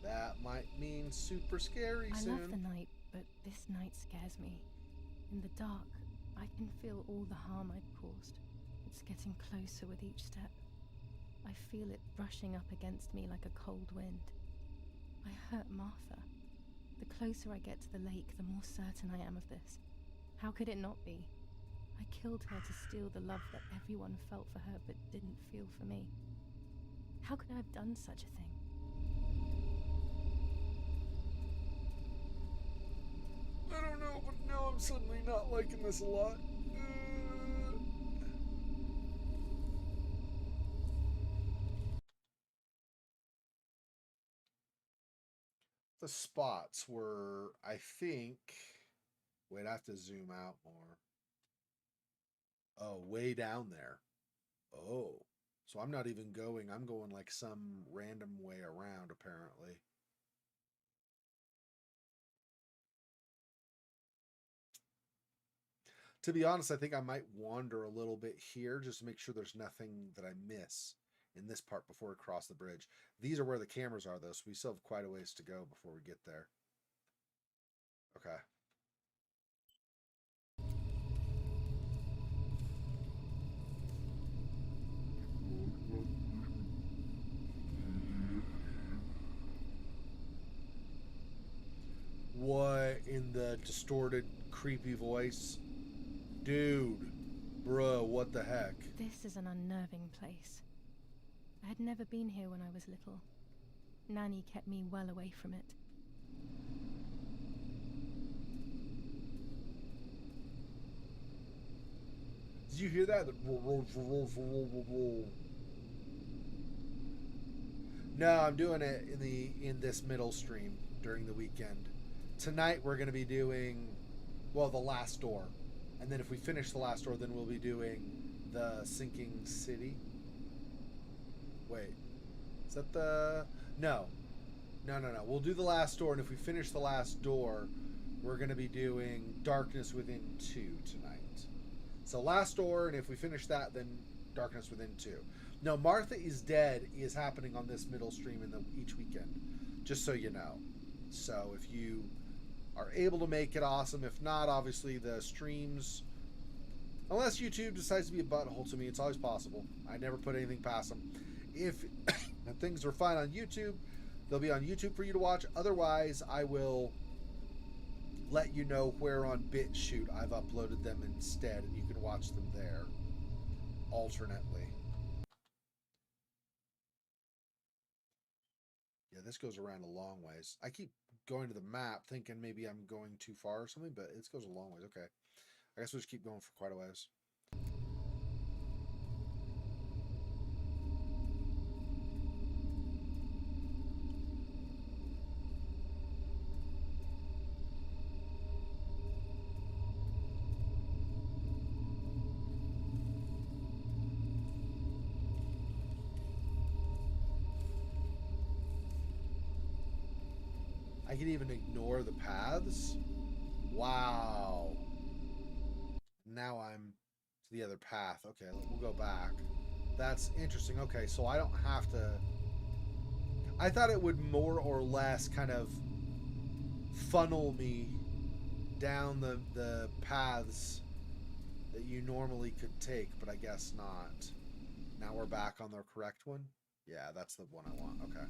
That might mean super scary soon. I love the night, but this night scares me. In the dark, I can feel all the harm I've caused. It's getting closer with each step. I feel it brushing up against me like a cold wind. I hurt Martha. The closer I get to the lake, the more certain I am of this. How could it not be? I killed her to steal the love that everyone felt for her but didn't feel for me. How could I have done such a thing? I don't know, but now I'm suddenly not liking this a lot. The spots were, I think... Wait, I have to zoom out more. Oh, way down there. Oh. So I'm not even going. I'm going like some random way around, apparently. To be honest, I think I might wander a little bit here just to make sure there's nothing that I miss in this part before we cross the bridge. These are where the cameras are, though, so we still have quite a ways to go before we get there. Okay. What in the distorted, creepy voice? Dude, bruh, what the heck? This is an unnerving place. I had never been here when I was little. Nanny kept me well away from it. Did you hear that? No, I'm doing it in this middle stream during the weekend. Tonight we're going to be doing, well, the last door, and then if we finish the last door, then we'll be doing the sinking city. Wait, is that the? No. We'll do the last door, and if we finish the last door, we're going to be doing Darkness Within 2 tonight. So last door, and if we finish that, then Darkness Within 2. No, Martha is Dead is happening on this middle stream each weekend, just so you know. So if you are able to make it, awesome. If not, obviously the streams, unless YouTube decides to be a butthole to me, it's always possible. I never put anything past them. If things are fine on YouTube, they'll be on YouTube for you to watch. Otherwise, I will let you know where on BitChute I've uploaded them instead, and you can watch them there alternately. Yeah, this goes around a long ways. I keep going to the map thinking maybe I'm going too far or something, but it goes a long ways. Okay. I guess we'll just keep going for quite a ways. I can even ignore the paths. Wow. Now I'm to the other path. Okay, we'll go back. That's interesting. Okay, so I don't have to... I thought it would more or less kind of funnel me down the paths that you normally could take, but I guess not. Now we're back on the correct one? Yeah, that's the one I want. Okay.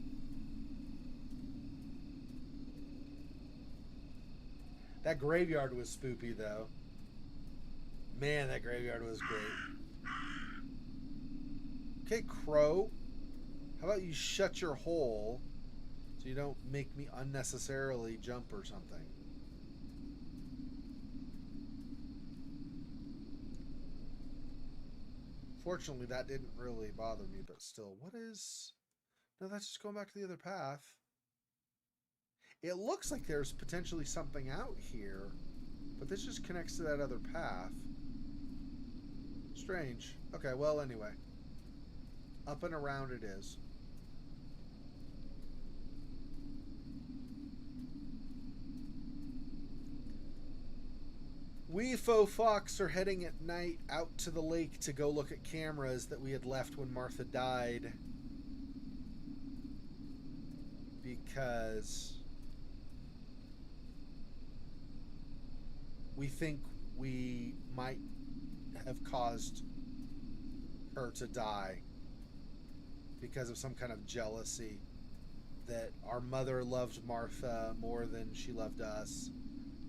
That graveyard was spoopy, though. Man, that graveyard was great. Okay, Crow. How about you shut your hole so you don't make me unnecessarily jump or something? Fortunately, that didn't really bother me, but still. What is... No, that's just going back to the other path. It looks like there's potentially something out here, but this just connects to that other path. Strange. Okay, well, anyway. Up and around it is. We faux fox are heading at night out to the lake to go look at cameras that we had left when Martha died. Because we think we might have caused her to die because of some kind of jealousy, that our mother loved Martha more than she loved us,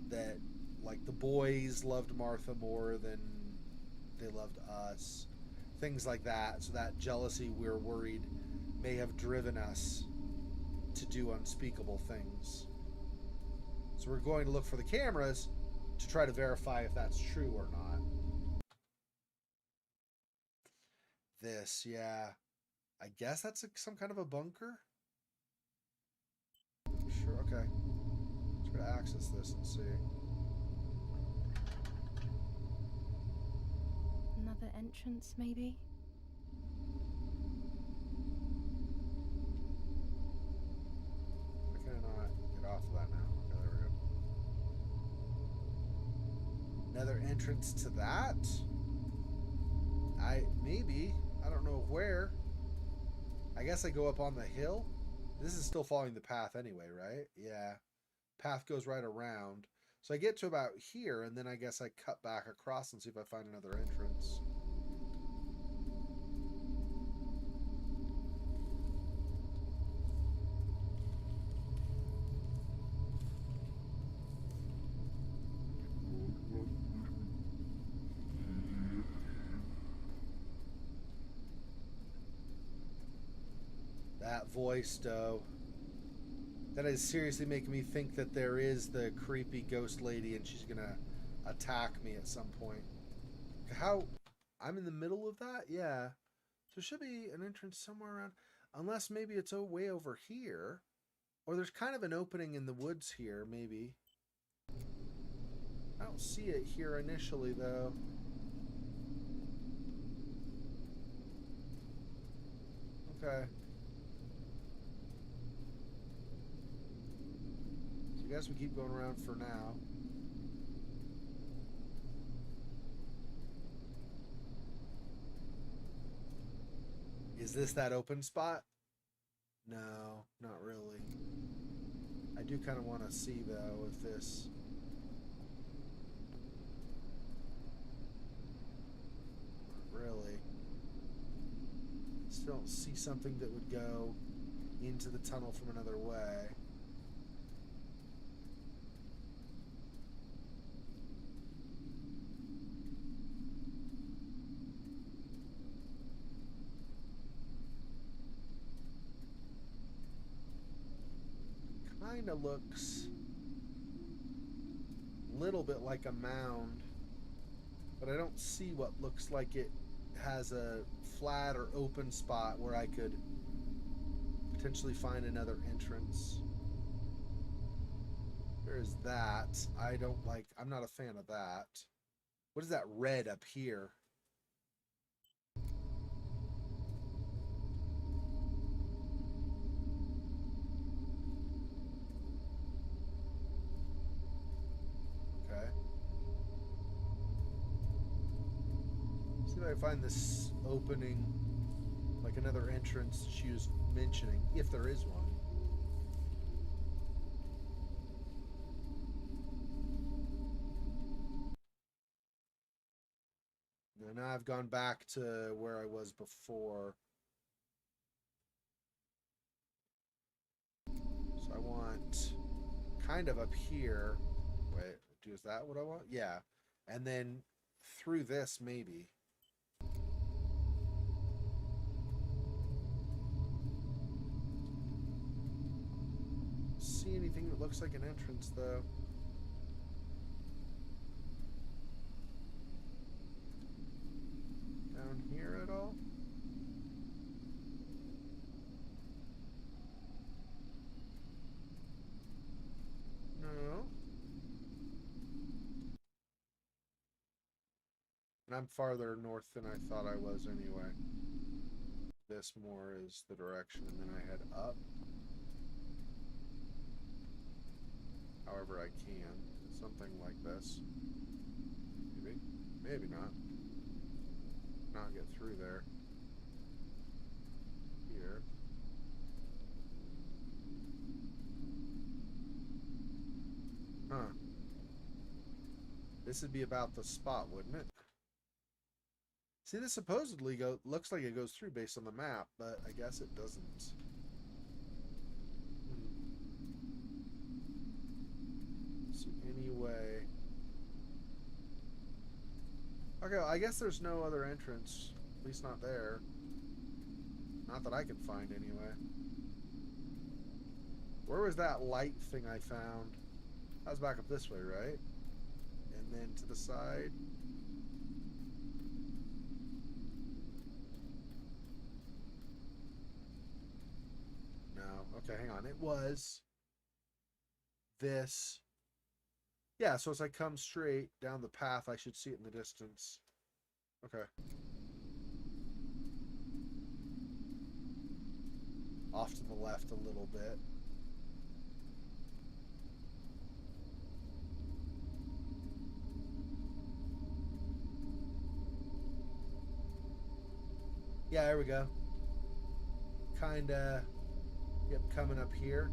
that like the boys loved Martha more than they loved us, things like that. So that jealousy, we're worried, may have driven us to do unspeakable things. So we're going to look for the cameras to try to verify if that's true or not. This, yeah. I guess that's some kind of a bunker? Sure, okay. Let's try to access this and see. Another entrance, maybe? Why can I not get off of that now? Okay, there we go. Another entrance to that? Maybe. I don't know where. I guess I go up on the hill. This is still following the path anyway, right? Yeah. Path goes right around. So I get to about here, and then I guess I cut back across and see if I find another entrance. that voice, though. That is seriously making me think that there is the creepy ghost lady and she's gonna attack me at some point. How? I'm in the middle of that? Yeah. So there should be an entrance somewhere around. Unless maybe it's way over here. Or there's kind of an opening in the woods here, maybe. I don't see it here initially, though. Okay. So I guess we keep going around for now. Is this that open spot? No, not really. I do kind of want to see, though, if this... Not really. Still don't see something that would go into the tunnel from another way. Kind of looks a little bit like a mound, but I don't see what looks like it has a flat or open spot where I could potentially find another entrance. There's that. I'm not a fan of that. What is that red up here? See if I find this opening, like another entrance she was mentioning, if there is one. Now I've gone back to where I was before. So I want kind of up here. Wait, is that what I want? Yeah. And then through this, maybe. See anything that looks like an entrance, though. Down here at all? No. And I'm farther north than I thought I was anyway. This more is the direction, and then I head up. However I can. Something like this. Maybe. Maybe not. Not get through there. Here. Huh. This would be about the spot, wouldn't it? See, this supposedly looks like it goes through based on the map, but I guess it doesn't. So anyway. Okay, well, I guess there's no other entrance. At least not there. Not that I can find anyway. Where was that light thing I found? I was back up this way, right? And then to the side. No. Okay, hang on. It was this. Yeah, so as I come straight down the path, I should see it in the distance. Okay. Off to the left a little bit. Yeah, there we go. Kinda, yep, coming up here.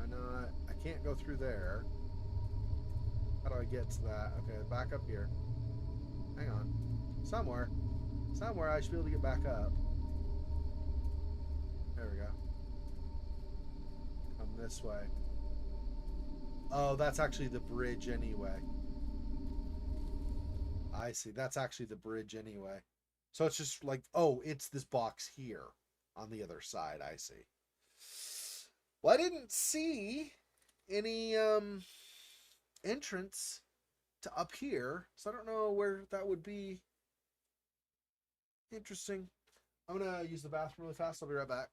I know I can't go through there. How do I get to that? Okay, back up here. Hang on. Somewhere I should be able to get back up. There we go. this way. Oh, that's actually the bridge anyway. I see. That's actually the bridge anyway. So it's just like, oh, it's this box here on the other side. I see. Well, I didn't see any entrance to up here, so I don't know where that would be. Interesting. I'm gonna use the bathroom really fast. I'll be right back.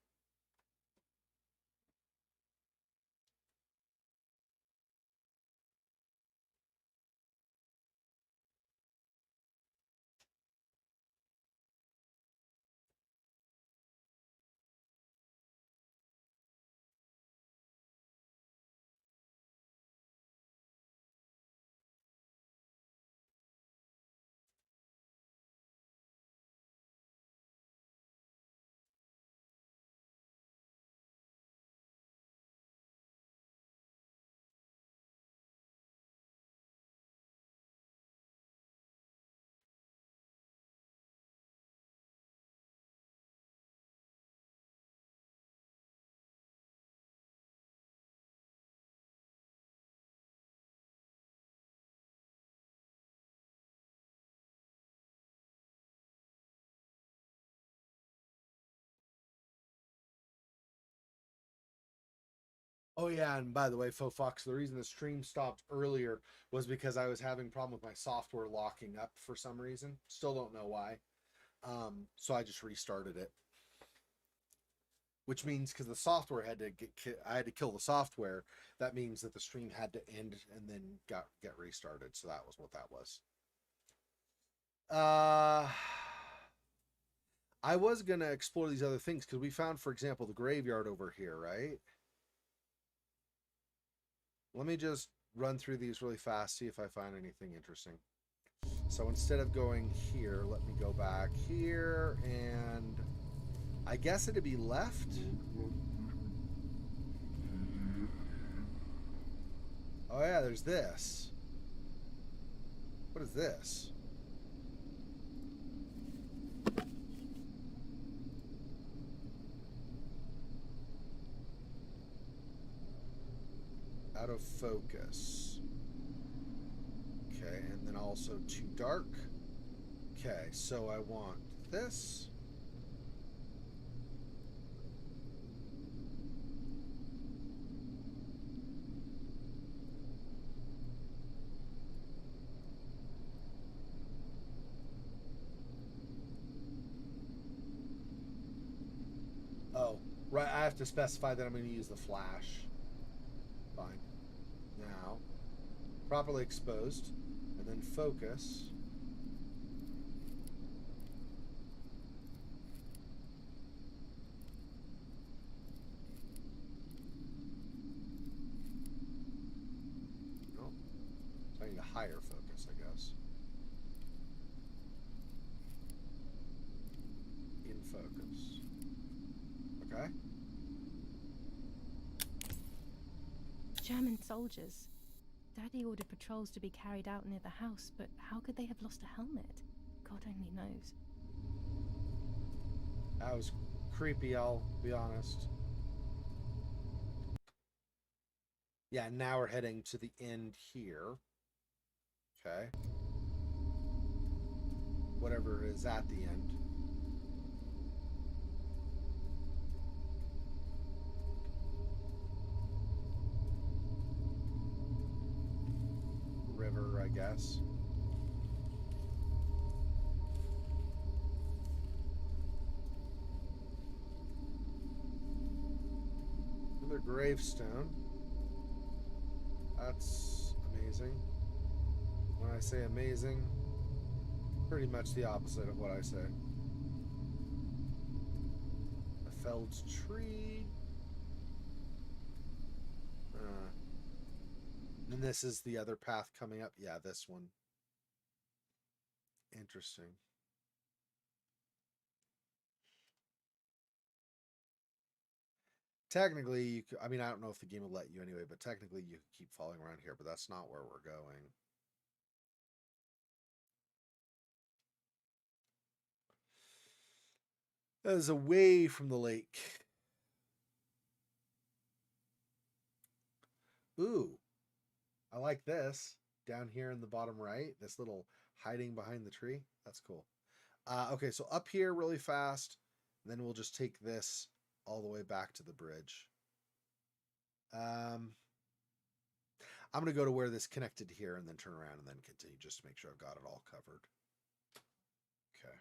Oh yeah, and by the way, Faux Fox, the reason the stream stopped earlier was because I was having a problem with my software locking up for some reason. Still don't know why. So I just restarted it. Which means because the software had to I had to kill the software. That means that the stream had to end and then get restarted. So that was what that was. I was gonna explore these other things because we found, for example, the graveyard over here, right? Let me just run through these really fast, see if I find anything interesting. So instead of going here, let me go back here, and I guess it'd be left. Oh yeah, there's this. What is this? Out of focus. Okay, and then also too dark. Okay, so I want this. Oh, right, I have to specify that I'm going to use the flash. Fine. Now, properly exposed, and then focus. Oh, so I need a higher focus, I guess. In focus. Okay. German soldiers. Daddy ordered patrols to be carried out near the house, but how could they have lost a helmet? God only knows. That was creepy, I'll be honest. Yeah, now we're heading to the end here. Okay. Whatever is at the end. River, I guess. Another gravestone. That's amazing. When I say amazing, pretty much the opposite of what I say. A felled tree. And this is the other path coming up. Yeah, this one. Interesting. Technically, you could, I mean, I don't know if the game will let you anyway, but technically you could keep following around here, but that's not where we're going. That is away from the lake. Ooh, I like this. Down here in the bottom right, this little hiding behind the tree. That's cool. Okay, so up here really fast. Then we'll just take this all the way back to the bridge. I'm going to go to where this connected here and then turn around and then continue just to make sure I've got it all covered. Okay.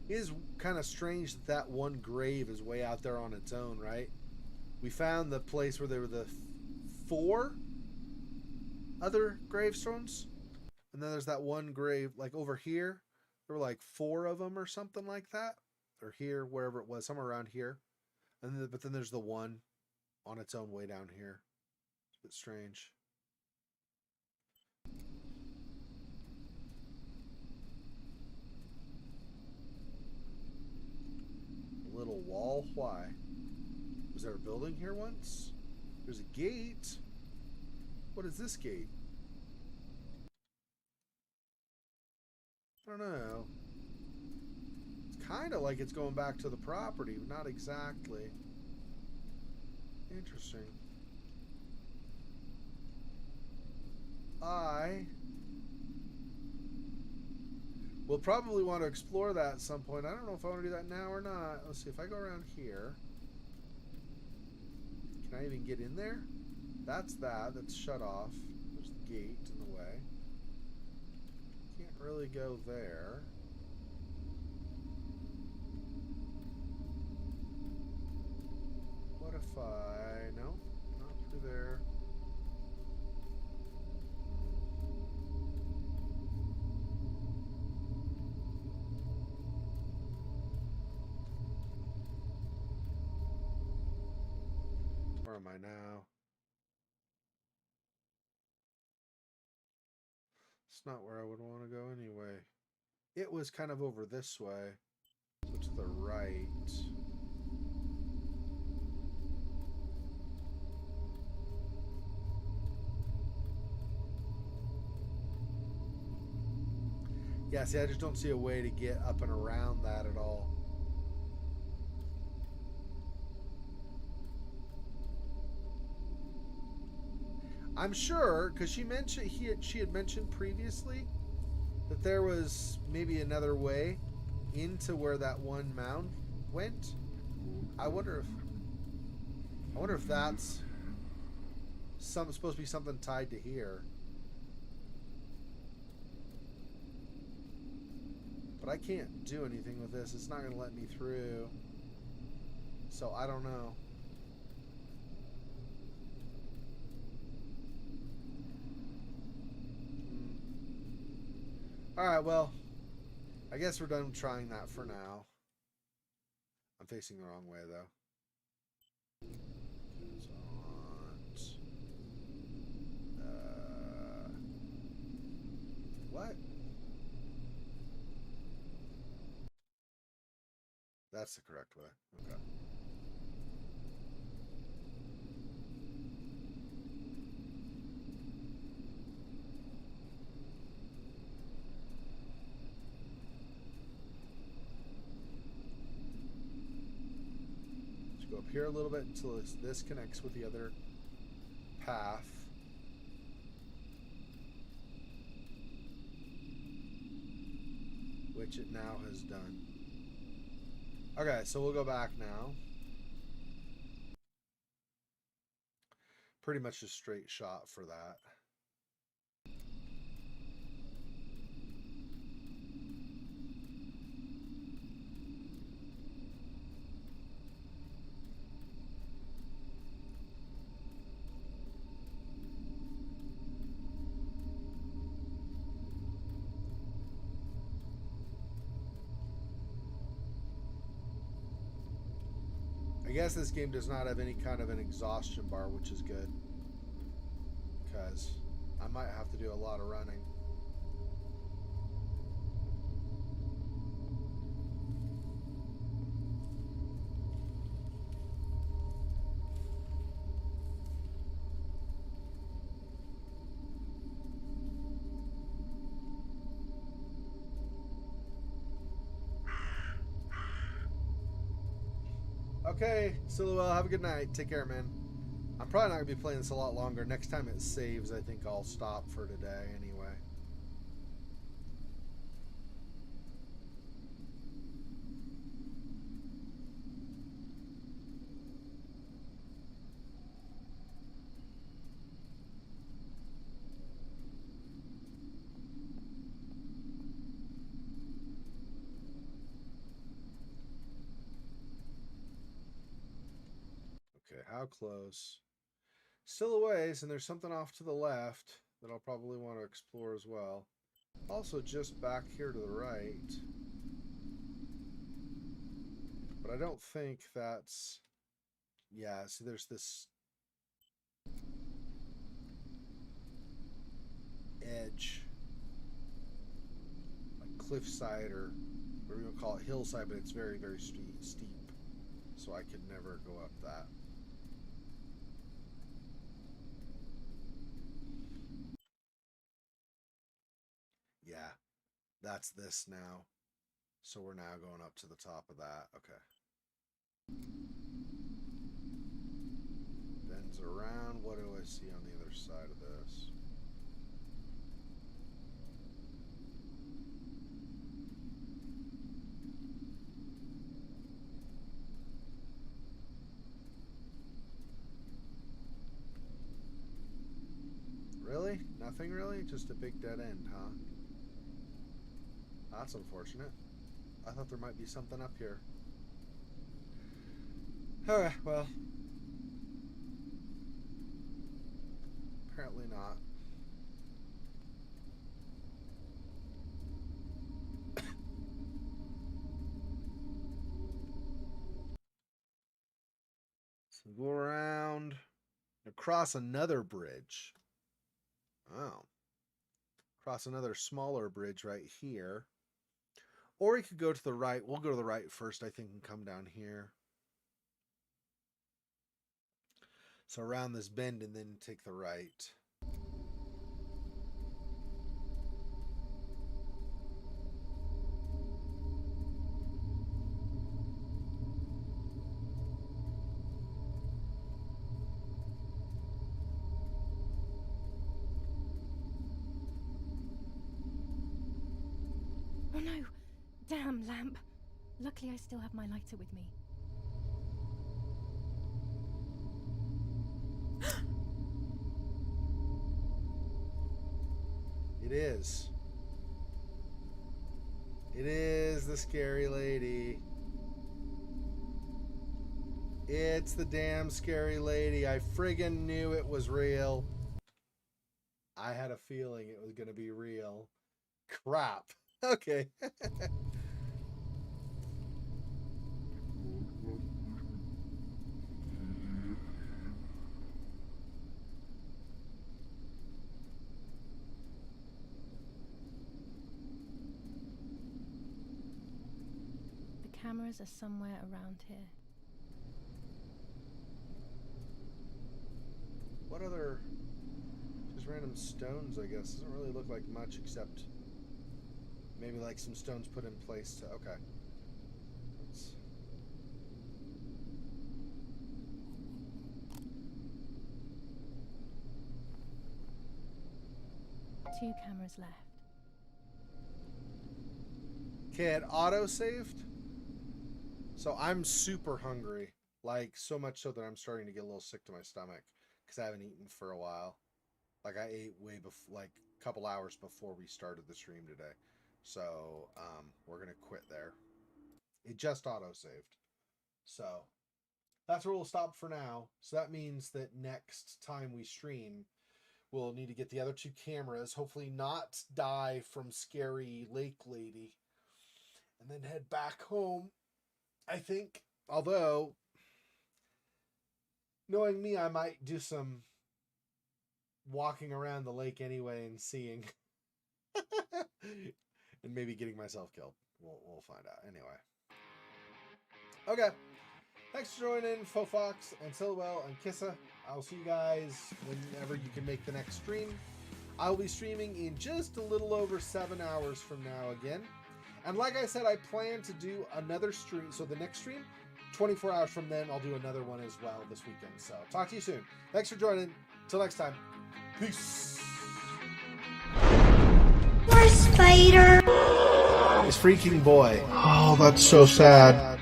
It is kind of strange that that one grave is way out there on its own, right? We found the place where there were the 4 other gravestones. And then there's that one grave, like over here. There were like 4 of them or something like that. Or here, wherever it was, somewhere around here. And then, but then there's the one on its own way down here. It's a bit strange. Little wall? Why? Was there a building here once? There's a gate. What is this gate? I don't know. It's kind of like it's going back to the property, but not exactly. Interesting. We'll probably want to explore that at some point. I don't know if I want to do that now or not. Let's see. If I go around here, can I even get in there? That's that. That's shut off. There's the gate in the way. Can't really go there. What if I... No, not through there. Where am I now? It's not where I would want to go anyway. It was kind of over this way. So to the right. Yeah, see, I just don't see a way to get up and around that at all. I'm sure, because she had mentioned previously that there was maybe another way into where that one mound went. I wonder if that's supposed to be something tied to here. But I can't do anything with this. It's not going to let me through. So I don't know. Alright, well, I guess we're done trying that for now. I'm facing the wrong way, though. What? That's the correct way. Okay. Let's go up here a little bit until this connects with the other path. Which it now has done. Okay, so we'll go back now. Pretty much a straight shot for that. I guess this game does not have any kind of an exhaustion bar, which is good. Because I might have to do a lot of running. Okay, Silhouette, have a good night. Take care, man. I'm probably not going to be playing this a lot longer. Next time it saves, I think I'll stop for today anyway. Okay, how close? Still a ways, and there's something off to the left that I'll probably want to explore as well. Also, just back here to the right. But I don't think that's... Yeah, see, there's this edge. Like cliffside, or whatever you want to call it, hillside, but it's very, very steep. So I could never go up that. Yeah, that's this now. So we're now going up to the top of that. Okay. Bends around. What do I see on the other side of this? Really? Nothing really? Just a big dead end, huh? That's unfortunate. I thought there might be something up here. Alright, well. Apparently not. So go around. Across another bridge. Oh. Cross another smaller bridge right here. Or we could go to the right. We'll go to the right first, I think, and come down here. So around this bend and then take the right. Oh no! Damn lamp! Luckily I still have my lighter with me. It is. It is the scary lady. It's the damn scary lady. I friggin' knew it was real. I had a feeling it was going to be real. Crap. Okay. The cameras are somewhere around here. What other... Just random stones, I guess. Doesn't really look like much except maybe like some stones put in place to... Okay. Let's... Two cameras left. Okay, it auto-saved. So I'm super hungry. Like, so much so that I'm starting to get a little sick to my stomach. Because I haven't eaten for a while. Like, I ate way before, like, a couple hours before we started the stream today. So, we're going to quit there. It just auto-saved. So, that's where we'll stop for now. So that means that next time we stream, we'll need to get the other two cameras. Hopefully not die from scary lake lady. And then head back home, I think. Although, knowing me, I might do some walking around the lake anyway and seeing. And maybe getting myself killed. We'll find out. Anyway. Okay. Thanks for joining, Fofox and Silwell and Kissa. I'll see you guys whenever you can make the next stream. I'll be streaming in just a little over 7 hours from now again. And like I said, I plan to do another stream. So the next stream, 24 hours from then, I'll do another one as well this weekend. So talk to you soon. Thanks for joining. Till next time. Peace. Poor spider. His freaking boy. Oh, that's so sad.